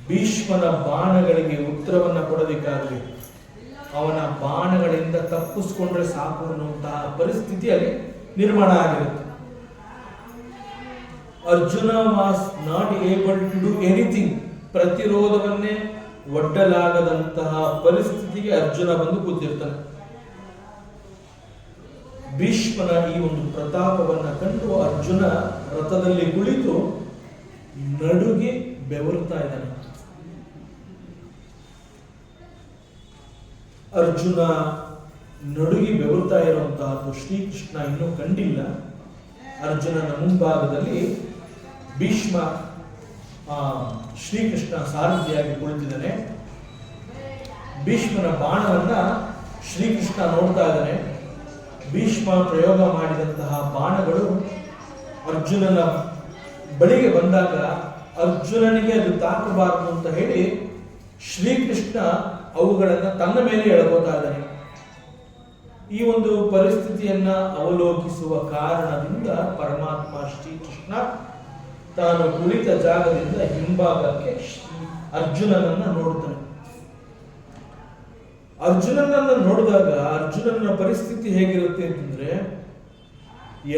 ಭೀಷ್ಮನ ಬಾಣಗಳಿಗೆ ಉತ್ತರವನ್ನ ಕೊಡೋದಕ್ಕಾಗಲಿ, ಅವನ ಬಾಣಗಳಿಂದ ತಪ್ಪಿಸ್ಕೊಂಡ್ರೆ ಸಾಕು ಅನ್ನುವಂತಹ ಪರಿಸ್ಥಿತಿಯಲ್ಲಿ ನಿರ್ಮಾಣ ಆಗಿರುತ್ತೆ. Arjuna was not able to do anything. ಪ್ರತಿರೋಧವನ್ನೇ ಒಡ್ಡಲಾಗದಂತಹ ಪರಿಸ್ಥಿತಿಗೆ ಅರ್ಜುನ ಬಂದು ಕೂತಿರ್ತಾನೆ. ಭೀಷ್ಮನ ಈ ಒಂದು ಪ್ರತಾಪವನ್ನ ಕಂಡು ಅರ್ಜುನ ರಥದಲ್ಲಿ ಕುಳಿತು ನಡುಗಿ ಬೆವರುತ್ತಾ ಇದ್ದಾನೆ. ಅರ್ಜುನ ನಡುಗಿ ಬೆವರುತ್ತಾ ಇರುವಂತಹದ್ದು ಶ್ರೀಕೃಷ್ಣ ಇನ್ನೂ ಕಂಡಿಲ್ಲ. ಅರ್ಜುನನ ಮುಂಭಾಗದಲ್ಲಿ ಭೀಷ್ಮ ಶ್ರೀಕೃಷ್ಣ ಸಾರಥಿಯಾಗಿ ಕುಳಿತಿದ್ದಾನೆ. ಭೀಷ್ಮನ ಬಾಣವನ್ನ ಶ್ರೀಕೃಷ್ಣ ನೋಡ್ತಾ ಇದ್ದಾನೆ. ಭೀಷ್ಮ ಪ್ರಯೋಗ ಮಾಡಿದಂತಹ ಬಾಣಗಳು ಅರ್ಜುನನ ಬಳಿಗೆ ಬಂದಾಗ ಅರ್ಜುನನಿಗೆ ಅದು ತಾಕಬಾರದು ಅಂತ ಹೇಳಿ ಶ್ರೀಕೃಷ್ಣ ಅವುಗಳನ್ನು ತನ್ನ ಮೇಲೆ ಎಳಗೋತಾ ಇದ್ದಾನೆ. ಈ ಒಂದು ಪರಿಸ್ಥಿತಿಯನ್ನ ಅವಲೋಕಿಸುವ ಕಾರಣದಿಂದ ಪರಮಾತ್ಮ ಶ್ರೀಕೃಷ್ಣ ತಾನು ಕುಳಿತ ಜಾಗದಿಂದ ಹಿಂಭಾಗಕ್ಕೆ ಅರ್ಜುನನನ್ನ ನೋಡ್ತಾನೆ. ಅರ್ಜುನನನ್ನು ನೋಡಿದಾಗ ಅರ್ಜುನನ ಪರಿಸ್ಥಿತಿ ಹೇಗಿರುತ್ತೆ ಅಂತಂದ್ರೆ,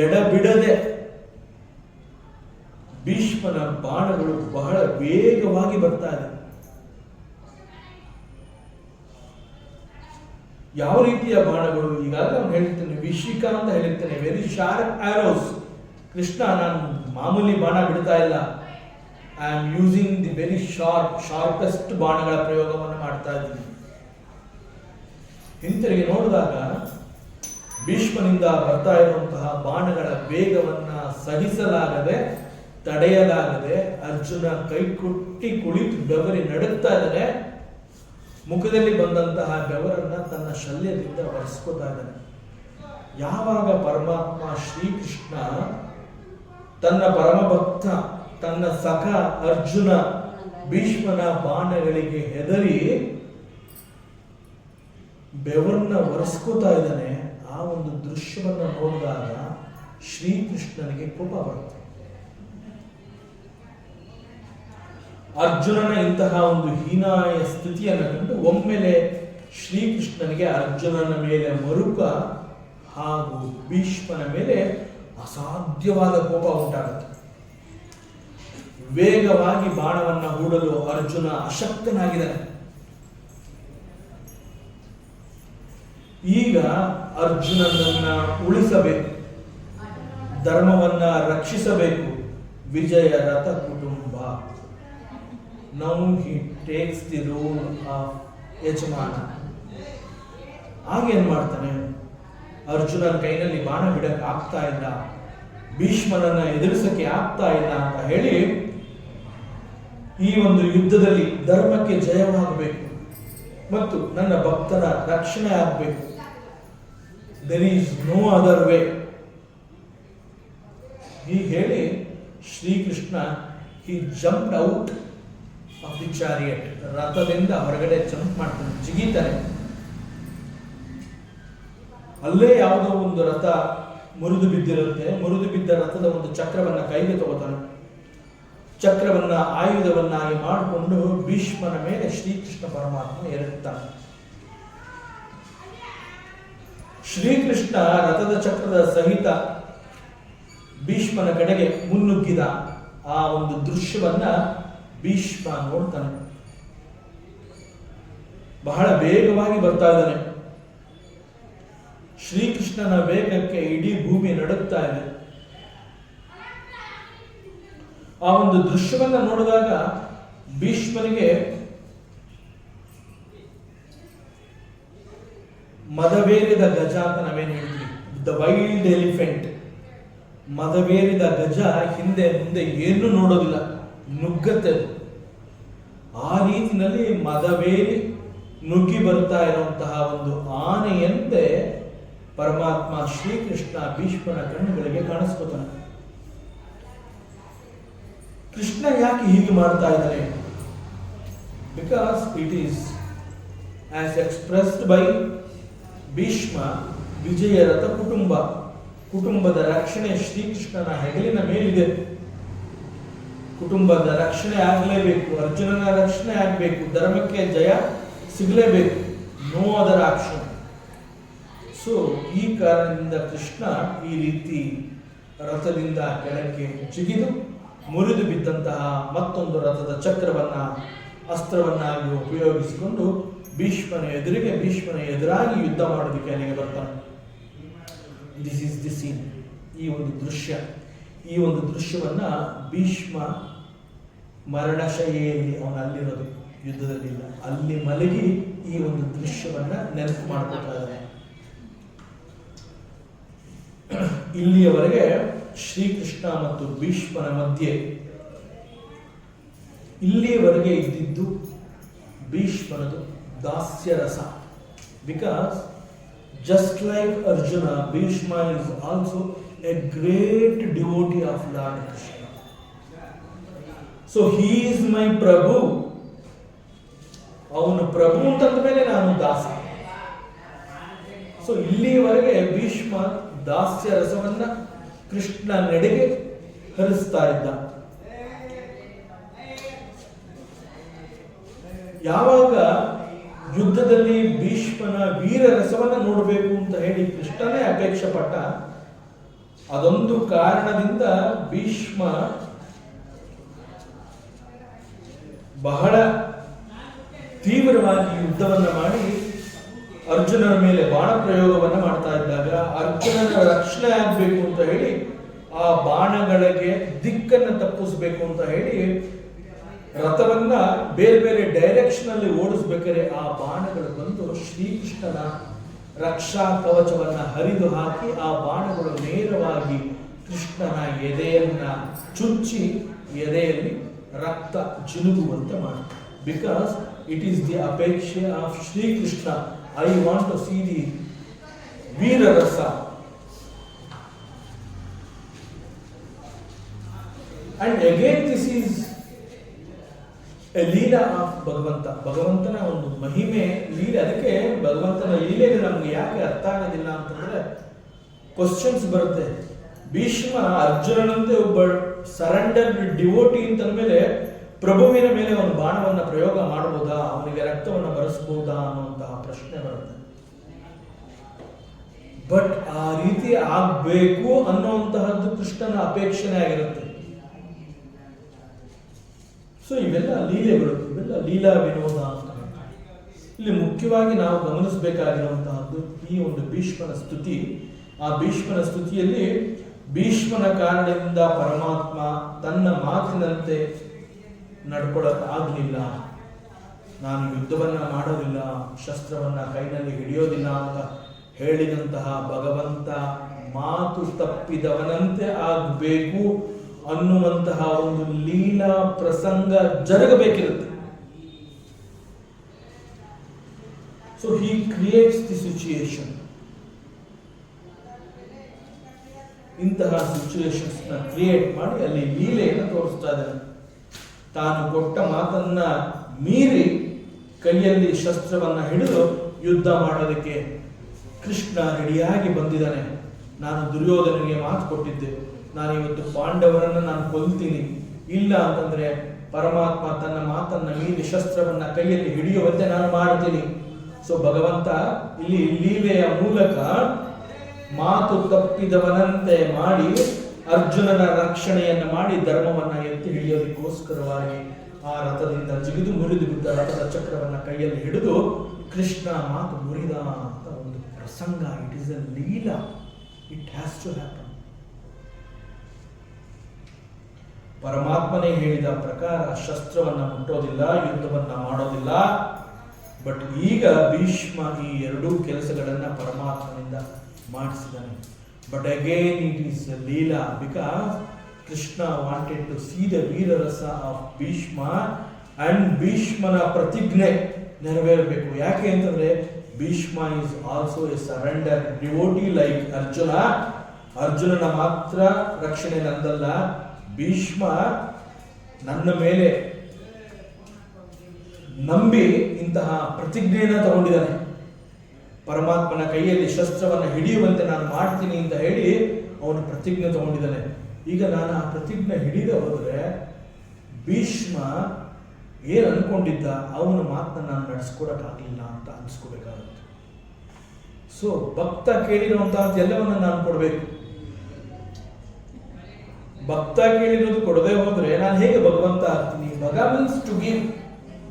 ಎಡಬಿಡದೆ ಭೀಷ್ಮನ ಬಾಣಗಳು ಬಹಳ ವೇಗವಾಗಿ ಬರ್ತಾ ಇದೆ. ಯಾವ ರೀತಿಯ ಬಾಣಗಳು? ಈಗಾಗಲೇ ನಾನು ಹೇಳ್ತೇನೆ, ವಿಶಿಕ ಅಂತ ಹೇಳಿರ್ತೇನೆ, ವೆರಿ ಶಾರ್ಪ್ ಆರೋಸ್. ಕೃಷ್ಣ, ನಾನು ಮಾಮೂಲಿ ಬಾಣ ಬಿಡ್ತಾ ಇಲ್ಲ, I am using the very sharpest ಬಾಣಗಳ ಪ್ರಯೋಗವನ್ನು ಮಾಡ್ತಾ ಇದ್ದೀನಿ. ಹಿಂತಿರುಗಿ ನೋಡಿದಾಗ ಭೀಷ್ಮನಿಂದ ಬರ್ತಾ ಇರುವಂತಹ ಬಾಣಗಳ ವೇಗವನ್ನ ಸಹಿಸಲಾಗದೆ, ತಡೆಯಲಾಗದೆ ಅರ್ಜುನ ಕೈ ಕೊಟ್ಟಿ ಕುಳಿತು ಬೆವರಿ ನಡುತ್ತಾ ಇದ್ದಾನೆ. ಮುಖದಲ್ಲಿ ಬಂದಂತಹ ಬೆವರನ್ನ ತನ್ನ ಶಲ್ಯದಿಂದ ಒರೆಸ್ಕೋತಾ ಇದ್ದಾನೆ. ಯಾವಾಗ ಪರಮಾತ್ಮ ಶ್ರೀಕೃಷ್ಣ ತನ್ನ ಪರಮಭಕ್ತ, ತನ್ನ ಸಖ ಅರ್ಜುನ ಭೀಷ್ಮನ ಬಾಣಗಳಿಗೆ ಹೆದರಿ ಬೆವರನ್ನ ಒರೆಸ್ಕೋತಾ ಇದ್ದಾನೆ, ಆ ಒಂದು ದೃಶ್ಯವನ್ನ ನೋಡಿದಾಗ ಶ್ರೀಕೃಷ್ಣನಿಗೆ ಕೋಪ ಬರುತ್ತೆ. ಅರ್ಜುನನ ಇಂತಹ ಒಂದು ಹೀನಾಯ ಸ್ಥಿತಿಯನ್ನು ಕಂಡು ಒಮ್ಮೆಲೆ ಶ್ರೀಕೃಷ್ಣನಿಗೆ ಅರ್ಜುನನ ಮೇಲೆ ಮರುಕ ಹಾಗೂ ಭೀಷ್ಮನ ಮೇಲೆ ಅಸಾಧ್ಯವಾದ ಕೋಪ ಉಂಟಾಗುತ್ತೆ. ವೇಗವಾಗಿ ಬಾಣವನ್ನ ಹೂಡಲು ಅರ್ಜುನ ಅಶಕ್ತನಾಗಿದ್ದಾನೆ. ಈಗ ಅರ್ಜುನನನ್ನ ಉಳಿಸಬೇಕು, ಧರ್ಮವನ್ನ ರಕ್ಷಿಸಬೇಕು. ವಿಜಯ ರಥ ಕುಟುಂಬ. Now he takes the role of ಯಜಮಾನ. ಆಗೇನ್ ಮಾಡ್ತಾನೆ? ಅರ್ಜುನನ ಕೈನಲ್ಲಿ ಬಾಣ ಬಿಡಕ್ಕೆ ಆಗ್ತಾ ಇಲ್ಲ, ಭೀಷ್ಮನನ್ನ ಎದುರಿಸಕ್ಕೆ ಆಗ್ತಾ ಇಲ್ಲ ಅಂತ ಹೇಳಿ, ಈ ಒಂದು ಯುದ್ಧದಲ್ಲಿ ಧರ್ಮಕ್ಕೆ ಜಯವಾಗಬೇಕು ಮತ್ತು ನನ್ನ ಭಕ್ತರ ರಕ್ಷಣೆ ಆಗಬೇಕು. there is no other way. ಈ ಹೇಳಿ Shrikrishna he jumped out of the chariot. ರಥದಿಂದ ಹೊರಗಡೆ ಜಂಪ್ ಮಾಡ್ತಾನೆ, ಜಿಗಿತಾನೆ. ಅಲ್ಲೇ ಯಾವುದೋ ಒಂದು ರಥ ಮುರಿದು ಬಿದ್ದಿರುತ್ತೆ. ಮುರಿದು ಬಿದ್ದ ರಥದ ಒಂದು ಚಕ್ರವನ್ನ ಕೈಗೆ ತಗೋತಾನೆ. ಚಕ್ರವನ್ನ ಆಯುಧವನ್ನಾಗಿ ಮಾಡಿಕೊಂಡು ಭೀಷ್ಮನ ಮೇಲೆ ಶ್ರೀಕೃಷ್ಣ ಪರಮಾತ್ಮ ಎರಗುತ್ತಾನೆ. ಶ್ರೀಕೃಷ್ಣ ರಥದ ಚಕ್ರದ ಸಹಿತ ಭೀಷ್ಮನ ಕಡೆಗೆ ಮುನ್ನುಗ್ಗಿದ ಆ ಒಂದು ದೃಶ್ಯವನ್ನ ಭೀಷ್ಮ ನೋಡ್ತಾನೆ. ಬಹಳ ವೇಗವಾಗಿ ಬರ್ತಾ ಇದ್ದಾನೆ. ಶ್ರೀಕೃಷ್ಣನ ವೇಗಕ್ಕೆ ಇಡೀ ಭೂಮಿ ನಡುಗ್ತಾ ಇದೆ. ಆ ಒಂದು ದೃಶ್ಯವನ್ನ ನೋಡಿದಾಗ ಭೀಷ್ಮನಿಗೆ ಮದವೇರಿದ ಗಜ ಅಂತ ನಾವೇನು ಹೇಳ್ತೀವಿ, ದ ವೈಲ್ಡ್ ಎಲಿಫೆಂಟ್. ಮದವೇರಿದ ಗಜ ಹಿಂದೆ ಮುಂದೆ ಏನು ನೋಡೋದಿಲ್ಲ, ನುಗ್ಗತ್ತೆ. ಆ ರೀತಿಯಲ್ಲಿ ಮದವೇರಿ ನುಗ್ಗಿ ಬರ್ತಾ ಇರುವಂತಹ ಒಂದು ಆನೆಯಂತೆ ಪರಮಾತ್ಮ ಶ್ರೀಕೃಷ್ಣ ಭೀಷ್ಮನ ಕಣ್ಣುಗಳಿಗೆ ಕಾಣಿಸ್ಕೊತಾನೆ. ಕೃಷ್ಣ ಯಾಕೆ ಹೀಗೆ ಮಾಡ್ತಾ ಇದ್ದಾನೆ? Because it is as expressed by Bhishma, ವಿಜಯ ರಥ ಕುಟುಂಬ. ಕುಟುಂಬದ ರಕ್ಷಣೆ ಶ್ರೀಕೃಷ್ಣನ ಹೆಗಲಿನ ಮೇಲಿದೆ. ಕುಟುಂಬದ ರಕ್ಷಣೆ ಆಗಲೇಬೇಕು, ಅರ್ಜುನನ ರಕ್ಷಣೆ ಆಗಬೇಕು, ಧರ್ಮಕ್ಕೆ ಜಯ ಸಿಗಲೇಬೇಕು. No other option. ಸೊ ಈ ಕಾರಣದಿಂದ ಕೃಷ್ಣ ಈ ರೀತಿ ರಥದಿಂದ ಕೆಳಕ್ಕೆ ಜಿಗಿದು ಮುರಿದು ಬಿದ್ದಂತಹ ಮತ್ತೊಂದು ರಥದ ಚಕ್ರವನ್ನ ಅಸ್ತ್ರವನ್ನಾಗಿ ಉಪಯೋಗಿಸಿಕೊಂಡು ಭೀಷ್ಮನ ಎದುರಾಗಿ ಯುದ್ಧ ಮಾಡೋದಕ್ಕೆ ಅಲ್ಲಿಗೆ ಬರ್ತಾನೆ. This is the scene. ಈ ಒಂದು ದೃಶ್ಯವನ್ನ ಭೀಷ್ಮ ಮರಣಶಯ್ಯೆಯಲ್ಲಿ ಅವನು ಅಲ್ಲಿರೋದು, ಯುದ್ಧದಲ್ಲಿಲ್ಲ, ಅಲ್ಲಿ ಮಲಗಿ ಈ ಒಂದು ದೃಶ್ಯವನ್ನ ನೆನಪು ಮಾಡ್ಕೊತಾ ಇದ್ದಾನೆ. ಇಲ್ಲಿಯವರೆಗೆ ಶ್ರೀಕೃಷ್ಣ ಮತ್ತು ಭೀಷ್ಮನ ಮಧ್ಯೆ ಇಲ್ಲಿಯವರೆಗೆ ಇದ್ದಿದ್ದು ಭೀಷ್ಮನದು ದಾಸ್ಯರಸ. Because just like Arjuna, Bhishma is also a great devotee of lord Krishna. So he is my prabhu. ಅವನು ಪ್ರಭು ಅಂತಂದ ಮೇಲೆ ನಾನು ದಾಸ. ಸೊ ಇಲ್ಲಿಯವರೆಗೆ ಭೀಷ್ಮ ದಾಸ್ಯ ರಸವನ್ನ ಕೃಷ್ಣ ನಡೆಗೆ ಹರಿಸ್ತಾ ಇದ್ದ. ಯಾವಾಗ ಯುದ್ಧದಲ್ಲಿ ಭೀಷ್ಮನ ವೀರ ರಸವನ್ನ ನೋಡಬೇಕು ಅಂತ ಹೇಳಿ ಕೃಷ್ಣನೇ ಅಪೇಕ್ಷೆ ಪಟ್ಟ. ಅದೊಂದು ಕಾರಣದಿಂದ ಭೀಷ್ಮ ಬಹಳ ತೀವ್ರವಾಗಿ ಯುದ್ಧವನ್ನ ಮಾಡಿ ಅರ್ಜುನನ ಮೇಲೆ ಬಾಣ ಪ್ರಯೋಗವನ್ನ ಮಾಡ್ತಾ ಇದ್ದಾಗ ಅರ್ಜುನನ ರಕ್ಷಣೆ ಆಗ್ಬೇಕು ಅಂತ ಹೇಳಿ ಆ ಬಾಣಗಳಿಗೆ ದಿಕ್ಕನ್ನು ತಪ್ಪಿಸ್ಬೇಕು ಅಂತ ಹೇಳಿ ರಥವನ್ನ ಬೇರೆ ಬೇರೆ ಡೈರೆಕ್ಷನ್ ಅಲ್ಲಿ ಓಡಿಸ್ಬೇಕಾದ್ರೆ ಆ ಬಾಣಗಳು ಬಂದು ಶ್ರೀಕೃಷ್ಣನ ರಕ್ಷಾ ಕವಚವನ್ನ ಹರಿದು ಹಾಕಿ ಆ ಬಾಣಗಳು ನೇರವಾಗಿ ಕೃಷ್ಣನ ಎದೆಯನ್ನ ಚುಚ್ಚಿ ಎದೆಯಲ್ಲಿ ರಕ್ತ ಜಿನುಗುವಂತೆ ಮಾಡುತ್ತೆ. Because it is the apeksha of Shrikrishna. I want to see the veerarasa. And again this is a leela of Bhagavanta. ಭಗವಂತನ ಒಂದು ಮಹಿಮೆ ಲೀಲೆ. ಅದಕ್ಕೆ ಭಗವಂತನ ಲೀಲೆಗೆ ನಮ್ಗೆ ಯಾಕೆ ಅರ್ಥ ಆಗೋದಿಲ್ಲ ಅಂತಂದ್ರೆ ಕ್ವಶನ್ಸ್ ಬರುತ್ತೆ. ಭೀಷ್ಮ ಅರ್ಜುನನಂತೆ ಒಬ್ಬ ಸರೆಂಡರ್ ಡಿವೋಟಿ ಅಂತ ಮೇಲೆ ಪ್ರಭುವಿನ ಮೇಲೆ ಒಂದು ಬಾಣವನ್ನ ಪ್ರಯೋಗ ಮಾಡಬಹುದಾ, ಅವನಿಗೆ ರಕ್ತವನ್ನು ಬರೆಸಬಹುದಾ ಅನ್ನುವಂತಹ ಪ್ರಶ್ನೆ ಬರುತ್ತೆ. ಬಟ್ ಆ ರೀತಿ ಆಗ್ಬೇಕು ಅನ್ನುವಂತಹದ್ದು ಕೃಷ್ಣನ ಅಪೇಕ್ಷಣೆ ಆಗಿರುತ್ತೆ. ಸೊ ಇವೆಲ್ಲ ಲೀಲೆಗಳು, ಇವೆಲ್ಲ ಲೀಲಾ ವಿನೋದ ಅಂತ. ಇಲ್ಲಿ ಮುಖ್ಯವಾಗಿ ನಾವು ಗಮನಿಸಬೇಕಾಗಿರುವಂತಹದ್ದು ಈ ಒಂದು ಭೀಷ್ಮನ ಸ್ತುತಿ. ಆ ಭೀಷ್ಮನ ಸ್ತುತಿಯಲ್ಲಿ ಭೀಷ್ಮನ ಕಾರಣದಿಂದ ಪರಮಾತ್ಮ ತನ್ನ ಮಾತಿನಂತೆ ನಡ್ಕೊಳ್ಳೋಕ್ಕಾಗಲಿಲ್ಲ, ನಾನು ಯುದ್ಧವನ್ನ ಮಾಡೋದಿಲ್ಲ, ಶಸ್ತ್ರವನ್ನ ಕೈನಲ್ಲಿ ಹಿಡಿಯೋದಿಲ್ಲ ಅಂತ ಹೇಳಿದಂತಹ ಭಗವಂತ ಮಾತು ತಪ್ಪಿದವನಂತೆ ಆಗಬೇಕು ಅನ್ನುವಂತಹ ಒಂದು ಲೀಲಾ ಪ್ರಸಂಗ ಜರುಗಬೇಕಿರುತ್ತೆ. So he creates the situation. ಇಂತಹ ಸಿಚುಯೇಷನ್ಸ್ ನ ಕ್ರಿಯೇಟ್ ಮಾಡಿ ಅಲ್ಲಿ ಲೀಲೆಯನ್ನು ತೋರಿಸ್ತಾ ಇದ್ದಾನೆ. ತಾನು ಕೊಟ್ಟ ಮಾತನ್ನ ಮೀರಿ ಕೈಯಲ್ಲಿ ಶಸ್ತ್ರವನ್ನ ಹಿಡಿದು ಯುದ್ಧ ಮಾಡೋದಕ್ಕೆ ಕೃಷ್ಣ ರೆಡಿಯಾಗಿ ಬಂದಿದ್ದಾನೆ. ನಾನು ದುರ್ಯೋಧನಿಗೆ ಮಾತು ಕೊಟ್ಟಿದ್ದೆ, ನಾನು ಇವತ್ತು ಪಾಂಡವರನ್ನ ನಾನು ಕೊಲ್ತೀನಿ, ಇಲ್ಲ ಅಂತಂದ್ರೆ ಪರಮಾತ್ಮ ತನ್ನ ಮಾತನ್ನ ಮೀರಿ ಶಸ್ತ್ರವನ್ನ ಕೈಯಲ್ಲಿ ಹಿಡಿಯುವಂತೆ ನಾನು ಮಾಡ್ತೀನಿ. ಸೊ ಭಗವಂತ ಇಲ್ಲಿ ಲೀಲೆಯ ಮೂಲಕ ಮಾತು ತಪ್ಪಿದವನಂತೆ ಮಾಡಿ ಅರ್ಜುನನ ರಕ್ಷಣೆಯನ್ನ ಮಾಡಿ ಧರ್ಮವನ್ನ ಎತ್ತಿ ಹಿಡಿಯೋದಕ್ಕೋಸ್ಕರವಾಗಿ ಆ ರಥದಿಂದ ಜಿಗಿದು ಮುರಿದು ಬಿದ್ದ ರಥದ ಚಕ್ರವನ್ನ ಕೈಯಲ್ಲಿ ಹಿಡಿದು ಕೃಷ್ಣ ಮಾತು ಮುರಿದ ಅಂತ ಒಂದು ಪ್ರಸಂಗ. It is a leela. It has to happen. ಪರಮಾತ್ಮನೇ ಹೇಳಿದ ಪ್ರಕಾರ ಶಸ್ತ್ರವನ್ನ ಮುಟ್ಟೋದಿಲ್ಲ, ಯುದ್ಧವನ್ನ ಮಾಡೋದಿಲ್ಲ. ಬಟ್ ಈಗ ಭೀಷ್ಮ ಈ ಎರಡೂ ಕೆಲಸಗಳನ್ನ ಪರಮಾತ್ಮನಿಂದ ಮಾಡಿಸಿದ್ದಾನೆ. But again it is leela because Krishna wanted to see the veerarasa of Bhishma and ಭೀಷ್ಮನ ಪ್ರತಿಜ್ಞೆ ನೆರವೇರಬೇಕು. ಯಾಕೆ ಅಂತಂದ್ರೆ Bhishma is also a surrender devotee like Arjuna. ಅರ್ಜುನನ ಮಾತ್ರ ರಕ್ಷಣೆ ನಂದಲ್ಲ, ಭೀಷ್ಮ ನನ್ನ ಮೇಲೆ ನಂಬಿ ಇಂತಹ ಪ್ರತಿಜ್ಞೆಯನ್ನ ತಗೊಂಡಿದ್ದಾನೆ. ಪರಮಾತ್ಮನ ಕೈಯಲ್ಲಿ ಶಸ್ತ್ರವನ್ನು ಹಿಡಿಯುವಂತೆ ನಾನು ಮಾಡ್ತೀನಿ ಅಂತ ಹೇಳಿ ಅವನು ಪ್ರತಿಜ್ಞೆ ತಗೊಂಡಿದ್ದಾನೆ. ಈಗ ನಾನು ಆ ಪ್ರತಿಜ್ಞೆ ಹಿಡಿದ ಹೋದ್ರೆ ಭೀಷ್ಮ ಏನ್ ಅನ್ಕೊಂಡಿದ್ದ ಅವನ ಮಾತನ್ನ ನಾನು ನಡೆಸ್ಕೊಡಕ್ಕಾಗಲಿಲ್ಲ ಅಂತ ಅನ್ಸ್ಕೋಬೇಕಾಗುತ್ತೆ. ಸೊ ಭಕ್ತ ಕೇಳಿರುವಂತಹ ಎಲ್ಲವನ್ನ ನಾನು ಕೊಡಬೇಕು. ಭಕ್ತ ಕೇಳಿರೋದು ಕೊಡದೆ ಹೋದ್ರೆ ನಾನು ಹೇಗೆ ಭಗವಂತ ಆಗ್ತೀನಿ? ಭಗ ಮೀನ್ಸ್ ಟು ಗಿವ್.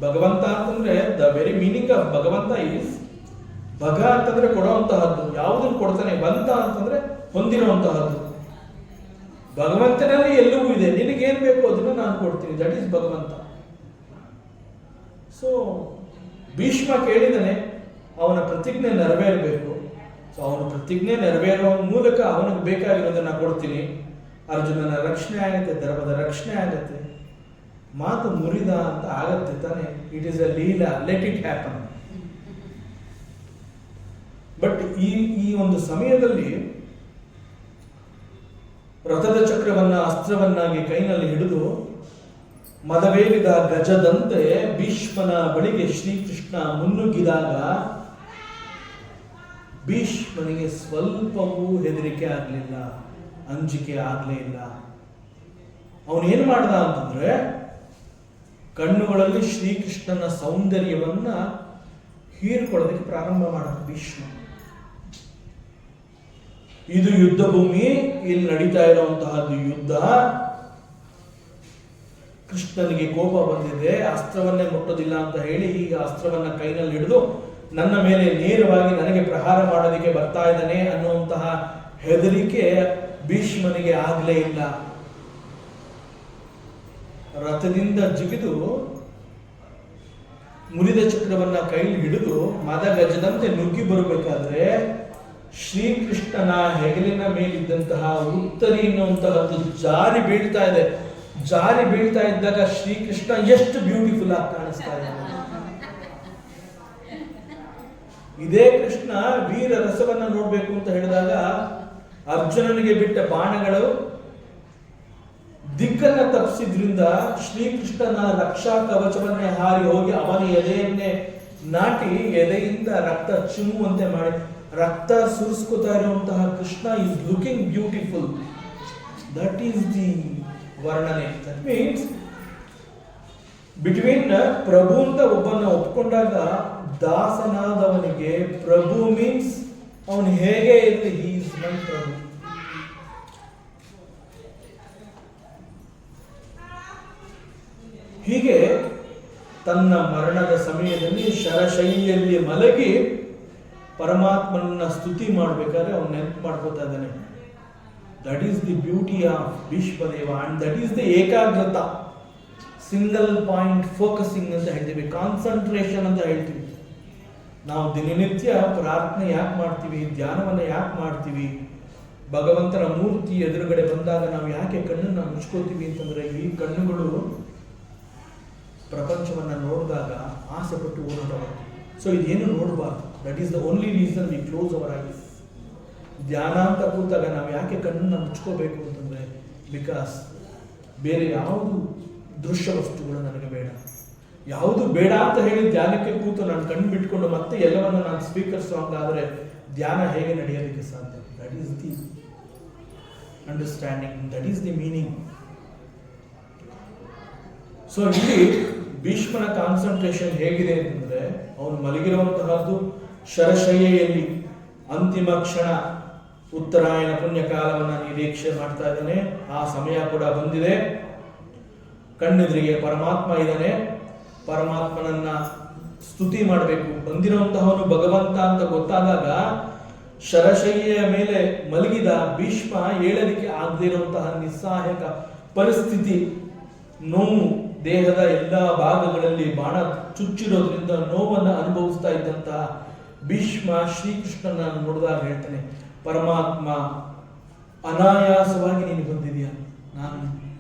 ಭಗವಂತ ಅಂತಂದ್ರೆ the very meaning of Bhagavanta is bhaga ಅಂತಂದ್ರೆ ಕೊಡುವಂತಹದ್ದು. ಯಾವುದನ್ನು ಕೊಡ್ತಾನೆ? ಬಂತ ಅಂತಂದ್ರೆ ಹೊಂದಿರುವಂತಹದ್ದು. ಭಗವಂತನಲ್ಲಿ ಎಲ್ಲವೂ ಇದೆ, ನಿನಗೇನ್ ಬೇಕು ಅದನ್ನ ನಾನು ಕೊಡ್ತೀನಿ. ದಟ್ ಈಸ್ ಭಗವಂತ. ಸೊ ಭೀಷ್ಮ ಕೇಳಿದಾನೆ, ಅವನ ಪ್ರತಿಜ್ಞೆ ನೆರವೇರಬೇಕು. ಸೊ ಅವನ ಪ್ರತಿಜ್ಞೆ ನೆರವೇರುವ ಮೂಲಕ ಅವನಿಗೆ ಬೇಕಾಗಿರೋದನ್ನ ಕೊಡ್ತೀನಿ. ಅರ್ಜುನನ ರಕ್ಷಣೆ ಆಗತ್ತೆ, ಧರ್ಮದ ರಕ್ಷಣೆ ಆಗತ್ತೆ, ಮಾತು ಮುರಿದ ಅಂತ ಆಗತ್ತೆ ತಾನೆ. It is a Leela, let it happen. But ಈ ಒಂದು ಸಮಯದಲ್ಲಿ ರಥದ ಚಕ್ರವನ್ನ ಅಸ್ತ್ರವನ್ನಾಗಿ ಕೈನಲ್ಲಿ ಹಿಡಿದು ಮದವೇರಿದ ಗಜದಂತೆ ಭೀಷ್ಮನ ಬಳಿಗೆ ಶ್ರೀಕೃಷ್ಣ ಮುನ್ನುಗ್ಗಿದಾಗ ಭೀಷ್ಮನಿಗೆ ಸ್ವಲ್ಪವೂ ಹೆದರಿಕೆ ಆಗಲಿಲ್ಲ, ಅಂಜಿಕೆ ಆಗಲೇ ಇಲ್ಲ. ಅವನೇನು ಮಾಡ್ದ ಅಂತಂದ್ರೆ ಕಣ್ಣುಗಳಲ್ಲಿ ಶ್ರೀಕೃಷ್ಣನ ಸೌಂದರ್ಯವನ್ನ ಹೀರಿಕೊಳ್ಳೋದಕ್ಕೆ ಪ್ರಾರಂಭ ಮಾಡೋದು ಭೀಷ್ಮ. ಇದು ಯುದ್ಧ ಭೂಮಿ, ಇಲ್ಲಿ ನಡೀತಾ ಇರುವಂತಹದ್ದು ಯುದ್ಧ. ಕೃಷ್ಣನಿಗೆ ಕೋಪ ಬಂದಿದೆ, ಅಸ್ತ್ರವನ್ನೇ ಮುಟ್ಟೋದಿಲ್ಲ ಅಂತ ಹೇಳಿ ಈಗ ಅಸ್ತ್ರವನ್ನ ಕೈನಲ್ಲಿ ಹಿಡಿದು ನನ್ನ ಮೇಲೆ ನೇರವಾಗಿ ನನಗೆ ಪ್ರಹಾರ ಮಾಡೋದಕ್ಕೆ ಬರ್ತಾ ಇದ್ದಾನೆ ಅನ್ನುವಂತಹ ಹೆದರಿಕೆ ಭೀಷ್ಮನಿಗೆ ಆಗಲೇ ಇಲ್ಲ. ರಥದಿಂದ ಜಿಗಿದು ಮುರಿದ ಚಕ್ರವನ್ನ ಕೈಲಿ ಹಿಡಿದು ಮದ ಗಜದಂತೆ ನುಗ್ಗಿ ಬರಬೇಕಾದ್ರೆ ಶ್ರೀಕೃಷ್ಣನ ಹೆಗಲಿನ ಮೇಲಿದ್ದಂತಹ ಉತ್ತರಿ ಎನ್ನುವಂತಹದ್ದು ಜಾರಿ ಬೀಳ್ತಾ ಇದೆ. ಜಾರಿ ಬೀಳ್ತಾ ಇದ್ದಾಗ ಶ್ರೀಕೃಷ್ಣ ಎಷ್ಟು ಬ್ಯೂಟಿಫುಲ್ ಆಗಿ ಕಾಣಿಸ್ತಾ ಇದೆ. ಇದೇ ಕೃಷ್ಣ ವೀರ ರಸವನ್ನ ನೋಡ್ಬೇಕು ಅಂತ ಹೇಳಿದಾಗ ಅರ್ಜುನನಿಗೆ ಬಿಟ್ಟ ಬಾಣಗಳು ದಿಕ್ಕನ್ನ ತಪ್ಪಿಸಿದ್ರಿಂದ ಶ್ರೀಕೃಷ್ಣನ ರಕ್ಷಾ ಕವಚವನ್ನೇ ಹಾರಿ ಹೋಗಿ ಅವನ ಎದೆಯನ್ನೇ ನಾಟಿ ಎದೆಯಿಂದ ರಕ್ತ ಚಿಮ್ಮುವಂತೆ ಮಾಡಿ ರಕ್ತ ಸುರಿಸ್ಕೊತಾ ಇರುವಂತಹ Krishna is looking beautiful. That is the ವರ್ಣನೆ. ದಟ್ ಮೀನ್ಸ್ ಬಿಟ್ವೀನ್ ಪ್ರಭು ಅಂತ ಒಬ್ಬನ ಒಪ್ಕೊಂಡಾಗ ದಾಸನಾದವನಿಗೆ ಪ್ರಭು ಮೀನ್ಸ್ ಅವನು ಹೇಗೆ ಇರಲಿ, ಹಿ ಇಸ್ ಮೈ ಪ್ರಭು. ಹೀಗೆ ತನ್ನ ಮರಣದ ಸಮಯದಲ್ಲಿ ಶರಶೈಲಿಯಲ್ಲಿ ಮಲಗಿ ಪರಮಾತ್ಮನ ಸ್ತುತಿ ಮಾಡಬೇಕಾದ್ರೆ ಅವನು ನೆನಪು ಮಾಡ್ಕೋತಾ ಇದ್ದಾನೆ. That is the beauty of Bhishmadeva and that is the ekagrata, single point focusing ಅಂತ ಹೇಳ್ತೀವಿ, ಕಾನ್ಸಂಟ್ರೇಷನ್ ಅಂತ ಹೇಳ್ತೀವಿ. ನಾವು ದಿನನಿತ್ಯ ಪ್ರಾರ್ಥನೆ ಯಾಕೆ ಮಾಡ್ತೀವಿ, ಧ್ಯಾನವನ್ನು ಯಾಕೆ ಮಾಡ್ತೀವಿ, ಭಗವಂತನ ಮೂರ್ತಿ ಎದುರುಗಡೆ ಬಂದಾಗ ನಾವು ಯಾಕೆ ಕಣ್ಣನ್ನು ಮುಚ್ಕೋತೀವಿ ಅಂತಂದ್ರೆ ಈ ಕಣ್ಣುಗಳು ಪ್ರಪಂಚವನ್ನ ನೋಡಿದಾಗ ಆಸೆ ಪಟ್ಟು ಓಡಾಡಬಾರ್ದು. ಸೊ ಇದೇನು ನೋಡಬಾರ್ದು. That is the only reason we close our eyes. ಧ್ಯಾನ ಅಂತ ಕೂತಾಗ ನಾವು ಯಾಕೆ ಕಣ್ಣನ್ನು ಮುಚ್ಕೋಬೇಕು ಅಂತಂದ್ರೆ ಬಿಕಾಸ್ ಬೇರೆ ಯಾವುದು ದೃಶ್ಯ ವಸ್ತುಗಳು ನನಗೆ ಬೇಡ, ಯಾವುದು ಬೇಡ ಅಂತ ಹೇಳಿ ಧ್ಯಾನಕ್ಕೆ ಕೂತು ನಾನು ಕಣ್ಣು ಬಿಟ್ಕೊಂಡು ಮತ್ತೆ ಎಲ್ಲವನ್ನು ನಾನು ಸ್ಪೀಕರ್ ಸಾಂಗ್ ಆದರೆ ಧ್ಯಾನ ಹೇಗೆ ನಡೆಯೋದಕ್ಕೆ ಸಾಧ್ಯ? That is the understanding, that is the meaning. So ಇಲ್ಲಿ ಭೀಷ್ಮನ ಕಾನ್ಸಂಟ್ರೇಷನ್ ಹೇಗಿದೆ ಅಂತಂದ್ರೆ ಅವನು ಮಲಗಿರುವಂತಹದ್ದು ಶರಶಯ್ಯೆಯಲ್ಲಿ ಅಂತಿಮ ಕ್ಷಣ, ಉತ್ತರಾಯಣ ಪುಣ್ಯಕಾಲವನ್ನ ನಿರೀಕ್ಷೆ ಮಾಡ್ತಾ ಇದ್ದಾನೆ. ಆ ಸಮಯ ಕೂಡ ಬಂದಿದೆ. ಕಣ್ಣೆದುರಿಗೆ ಪರಮಾತ್ಮ ಇದ್ದಾನೆ. ಪರಮಾತ್ಮನನ್ನ ಸ್ತುತಿ ಮಾಡಬೇಕು. ಬಂದಿರುವಂತಹವನು ಭಗವಂತ ಅಂತ ಗೊತ್ತಾದಾಗ ಶರಶಯ್ಯೆಯ ಮೇಲೆ ಮಲಗಿದ ಭೀಷ್ಮ ಏಳಲಿಕ್ಕೆ ಆಗದಿರುವಂತಹ ನಿಸ್ಸಹಾಯಕ ಪರಿಸ್ಥಿತಿ, ನೋವು, ದೇಹದ ಎಲ್ಲ ಭಾಗಗಳಲ್ಲಿ ಬಾಣ ಚುಚ್ಚಿರೋದ್ರಿಂದ ನೋವನ್ನು ಅನುಭವಿಸ್ತಾ ಇದ್ದಂತಹ ಭೀಷ್ಮ ಶ್ರೀಕೃಷ್ಣನ ನೋಡಿದಾಗ ಹೇಳ್ತಾನೆ, ಪರಮಾತ್ಮ ಅನಾಯಾಸವಾಗಿ ನೀನು ಬಂದಿದೆಯಾ, ನಾನು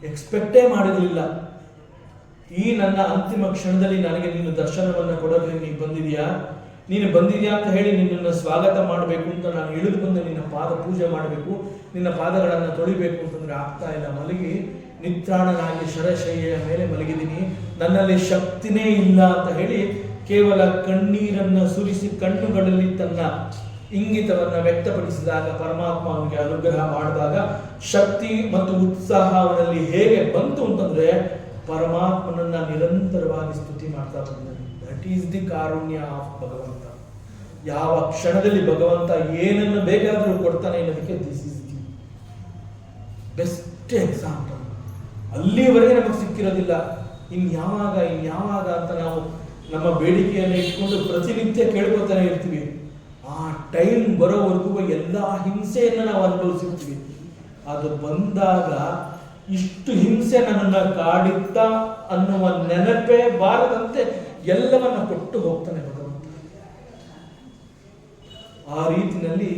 ಎಕ್ಸ್ಪೆಕ್ಟೇ ಮಾಡಿರಲಿಲ್ಲ. ಈ ನನ್ನ ಅಂತಿಮ ಕ್ಷಣದಲ್ಲಿ ನನಗೆ ನೀನು ದರ್ಶನವನ್ನು ಕೊಡೋಕೆ ನೀನು ಬಂದಿದೆಯಾ, ನೀನು ಬಂದಿದೆಯಾ ಅಂತ ಹೇಳಿ ನಿನ್ನನ್ನು ಸ್ವಾಗತ ಮಾಡಬೇಕು ಅಂತ ನಾನು ಇಳಿದು ಬಂದು ನಿನ್ನ ಪಾದ ಪೂಜೆ ಮಾಡಬೇಕು, ನಿನ್ನ ಪಾದಗಳನ್ನು ತೊಳಿಬೇಕು ಅಂತಂದ್ರೆ ಆಗ್ತಾ ಇಲ್ಲ. ಮಲಗಿ ನಿತ್ರಾಣನಾಗಿ ಶರಶಯ್ಯೆಯ ಮೇಲೆ ಮಲಗಿದ್ದೀನಿ, ನನ್ನಲ್ಲಿ ಶಕ್ತಿನೇ ಇಲ್ಲ ಅಂತ ಹೇಳಿ ಕೇವಲ ಕಣ್ಣೀರನ್ನು ಸುರಿಸಿ ಕಣ್ಣುಗಳಲ್ಲಿ ತನ್ನ ಇಂಗಿತವನ್ನ ವ್ಯಕ್ತಪಡಿಸಿದಾಗ ಪರಮಾತ್ಮ ಅವನಿಗೆ ಅನುಗ್ರಹ ಮಾಡಿದಾಗ ಶಕ್ತಿ ಮತ್ತು ಉತ್ಸಾಹ ಅವನಲ್ಲಿ ಹೇಗೆ ಬಂತು ಅಂತಂದ್ರೆ ಪರಮಾತ್ಮನನ್ನ ನಿರಂತರವಾಗಿ ಸ್ತುತಿ ಮಾಡ್ತಾ ಬಂದಿದ್ದಾನೆ. That is the Karunya of ಭಗವಂತ. ಯಾವ ಕ್ಷಣದಲ್ಲಿ ಭಗವಂತ ಏನನ್ನು ಬೇಕಾದರೂ ಕೊಡ್ತಾನೆ ಅನ್ನೋದಕ್ಕೆ this is the best example. ಅಲ್ಲಿವರೆಗೆ ನಮಗೆ ಸಿಕ್ಕಿರೋದಿಲ್ಲ. ಇನ್ಯಾವಾಗ ಅಂತ ನಾವು ನಮ್ಮ ಬೇಡಿಕೆಯನ್ನು ಇಟ್ಕೊಂಡು ಪ್ರತಿನಿತ್ಯ ಕೇಳ್ಕೊತಾನೆ ಇರ್ತೀವಿ. ಆ ಟೈಮ್ ಬರೋವರೆಗೂ ಎಲ್ಲ ಹಿಂಸೆಯನ್ನು ನಾವು ಅನುಭವಿಸಿರ್ತೀವಿ. ಅದು ಬಂದಾಗ ಇಷ್ಟು ಹಿಂಸೆ ನನ್ನನ್ನು ಕಾಡಿತ್ತ ಅನ್ನುವ ನೆನಪೇ ಬಾರದಂತೆ ಎಲ್ಲವನ್ನ ಕೊಟ್ಟು ಹೋಗ್ತಾನೆ ಭಗವಂತ. ಆ ರೀತಿಯಲ್ಲಿ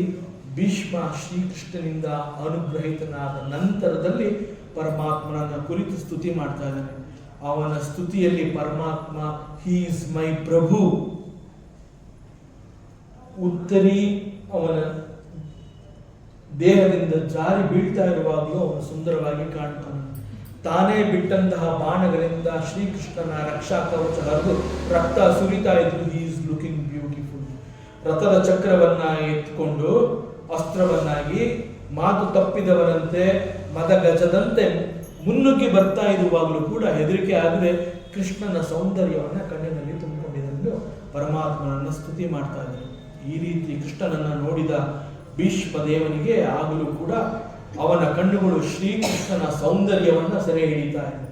ಭೀಷ್ಮ ಶ್ರೀಕೃಷ್ಣನಿಂದ ಅನುಗ್ರಹಿತನಾದ ನಂತರದಲ್ಲಿ ಪರಮಾತ್ಮನನ್ನ ಕುರಿತು ಸ್ತುತಿ ಮಾಡ್ತಾ ಇದ್ದಾನೆ. ಅವನ ಸ್ತುತಿಯಲ್ಲಿ ಪರಮಾತ್ಮ ಹಿ ಇಸ್ ಮೈ ಪ್ರಭು. ಉತ್ತರಿ ಅವನ ದೇಹದಿಂದ ಜಾರಿ ಬೀಳ್ತಾ ಇರುವಾಗಲೂ ಅವನು ಸುಂದರವಾಗಿ ಕಾಣ್ತಾನೆ. ತಾನೇ ಬಿಟ್ಟಂತಹ ಬಾಣಗಳಿಂದ ಶ್ರೀಕೃಷ್ಣನ ರಕ್ಷಾ ಕವಚ ಹರಿದು ರಕ್ತ ಸುರಿತಾ ಇದ್ರು. He is looking beautiful. ರಥದ ಚಕ್ರವನ್ನ ಎತ್ಕೊಂಡು ಅಸ್ತ್ರವನ್ನಾಗಿ ಮಾತು ತಪ್ಪಿದವರಂತೆ ಮದ ಗಜದಂತೆ ಮುನ್ನುಗ್ಗಿ ಬರ್ತಾ ಇರುವಾಗಲೂ ಕೂಡ ಹೆದರಿಕೆ ಆಗದೆ ಕೃಷ್ಣನ ಸೌಂದರ್ಯವನ್ನ ಕಣ್ಣಿನಲ್ಲಿ ತುಂಬಿಕೊಂಡಿದ್ದನ್ನು ಪರಮಾತ್ಮನನ್ನು ಸ್ತುತಿ ಮಾಡ್ತಾ ಇದ್ದಾರೆ. ಈ ರೀತಿ ಕೃಷ್ಣನನ್ನು ನೋಡಿದ ಭೀಷ್ಮ ದೇವನಿಗೆ ಆಗಲೂ ಕೂಡ ಅವನ ಕಣ್ಣುಗಳು ಶ್ರೀಕೃಷ್ಣನ ಸೌಂದರ್ಯವನ್ನು ಸೆರೆ ಹಿಡಿತಾ ಇದೆ,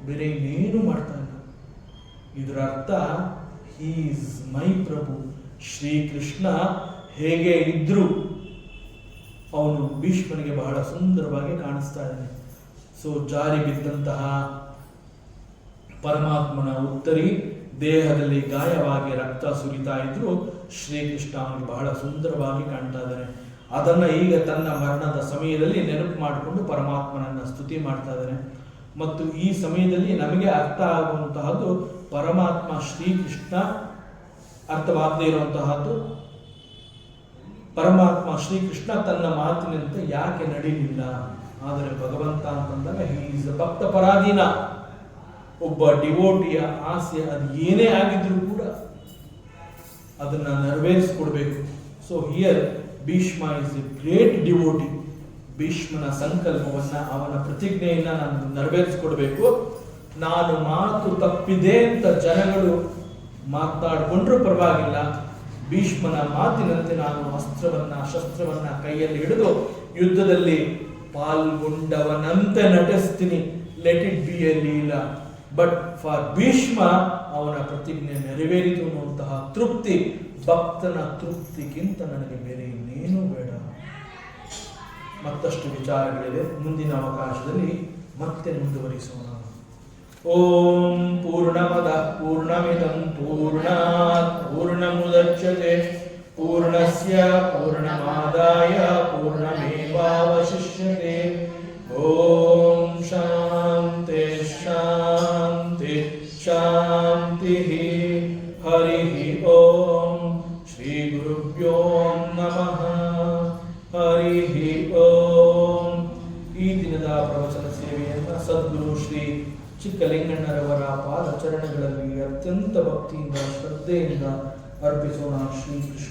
ಬೇರೆ ಇನ್ನೇನು ಮಾಡ್ತಾ ಇಲ್ಲ. ಇದರ ಅರ್ಥ ಹೀ ಈಸ್ ಮೈ ಪ್ರಭು. ಶ್ರೀಕೃಷ್ಣ ಹೇಗೆ ಇದ್ರು ಅವನು ಭೀಷ್ಮನಿಗೆ ಬಹಳ ಸುಂದರವಾಗಿ ಕಾಣಿಸ್ತಾ ಇದ್ದಾನೆ. ಸೊ ಜಾರಿ ಬಿದ್ದಂತಹ ಪರಮಾತ್ಮನ ಉತ್ತರಿ ದೇಹದಲ್ಲಿ ಗಾಯವಾಗಿ ರಕ್ತ ಸುರಿತಾ ಇದ್ರು ಶ್ರೀಕೃಷ್ಣ ಅವನಿಗೆ ಬಹಳ ಸುಂದರವಾಗಿ ಕಾಣ್ತಾ ಇದ್ದಾನೆ. ಅದನ್ನ ಈಗ ತನ್ನ ಮರಣದ ಸಮಯದಲ್ಲಿ ನೆನಪು ಮಾಡಿಕೊಂಡು ಪರಮಾತ್ಮನನ್ನ ಸ್ತುತಿ ಮಾಡ್ತಾ ಇದ್ದಾನೆ. ಮತ್ತು ಈ ಸಮಯದಲ್ಲಿ ನಮಗೆ ಅರ್ಥ ಆಗುವಂತಹದ್ದು ಪರಮಾತ್ಮ ಶ್ರೀಕೃಷ್ಣ ಅರ್ಥವಾಗದೇ ಇರುವಂತಹದ್ದು, ಪರಮಾತ್ಮ ಶ್ರೀಕೃಷ್ಣ ತನ್ನ ಮಾತಿನಂತೆ ಯಾಕೆ ನಡೀಲಿಲ್ಲ. ಆದರೆ ಭಗವಂತ ಅಂತಂದಾಗ ಹಿ ಈಸ್ ಭಕ್ತ ಪರಾಧೀನ. ಒಬ್ಬ ಡಿವೋಟಿಯ ಆಸೆ ಅದು ಏನೇ ಆಗಿದ್ರೂ ಕೂಡ ಅದನ್ನ ನೆರವೇರಿಸಿಕೊಡ್ಬೇಕು. So here Bhishma is a great devotee. ಭೀಷ್ಮನ ಸಂಕಲ್ಪವನ್ನ, ಅವನ ಪ್ರತಿಜ್ಞೆಯನ್ನ ನಾನು ನೆರವೇರಿಸಿಕೊಡ್ಬೇಕು. ನಾನು ಮಾತು ತಪ್ಪಿದೆ ಅಂತ ಜನಗಳು ಮಾತನಾಡಿಕೊಂಡ್ರೂ ಪರವಾಗಿಲ್ಲ, ಭೀಷ್ಮನ ಮಾತಿನಂತೆ ನಾನು ಶಸ್ತ್ರವನ್ನ ಕೈಯಲ್ಲಿ ಹಿಡಿದು ಯುದ್ಧದಲ್ಲಿ ಪಾಲ್ಗೊಂಡವನಂತೆ ನಟಿಸ್ತೀನಿ. Let it be a leela. But for Bhishma ಅವನ ಪ್ರತಿಜ್ಞೆ ನೆರವೇರಿತು ಅನ್ನುವಂತಹ ತೃಪ್ತಿ, ಭಕ್ತನ ತೃಪ್ತಿಗಿಂತ ನನಗೆ ಬೇರೆ ಇನ್ನೇನು ಬೇಡ. ಮತ್ತಷ್ಟು ವಿಚಾರಗಳಿದೆ, ಮುಂದಿನ ಅವಕಾಶದಲ್ಲಿ ಮತ್ತೆ ಮುಂದುವರಿಸೋಣ. ಓಂ ಪೂರ್ಣಮದಃ ಪೂರ್ಣಮಿದಂ ಪೂರ್ಣಾತ್ ಪೂರ್ಣಮುದಚ್ಯತೆ ಪೂರ್ಣಸ್ಯ ಪೂರ್ಣಮಾದಾಯ ಪೂರ್ಣಮೇವಾವಶಿಷ್ಯತೆ. ಓಂ ಶಾಂತಿ ಶಾಂತಿ ಶಾಂತಿ. ಹರಿ ಓಂ ಶ್ರೀ ಗುರುಭ್ಯೋ ನಮಃ. ಹರಿ ಓಂ. ಈ ದಿನದ ಪ್ರವಚನ ಸೇವೆಯನ್ನು ಸದ್ಗುರು ಶ್ರೀ ಚಿಕ್ಕಲಿಂಗಣ್ಣರವರ ಪಾದಚರಣಗಳಲ್ಲಿ ಅತ್ಯಂತ ಭಕ್ತಿಯಿಂದ ಶ್ರದ್ಧೆಯಿಂದ ಅರ್ಪಿಸೋಣ. ಶ್ರೀ ಕೃಷ್ಣ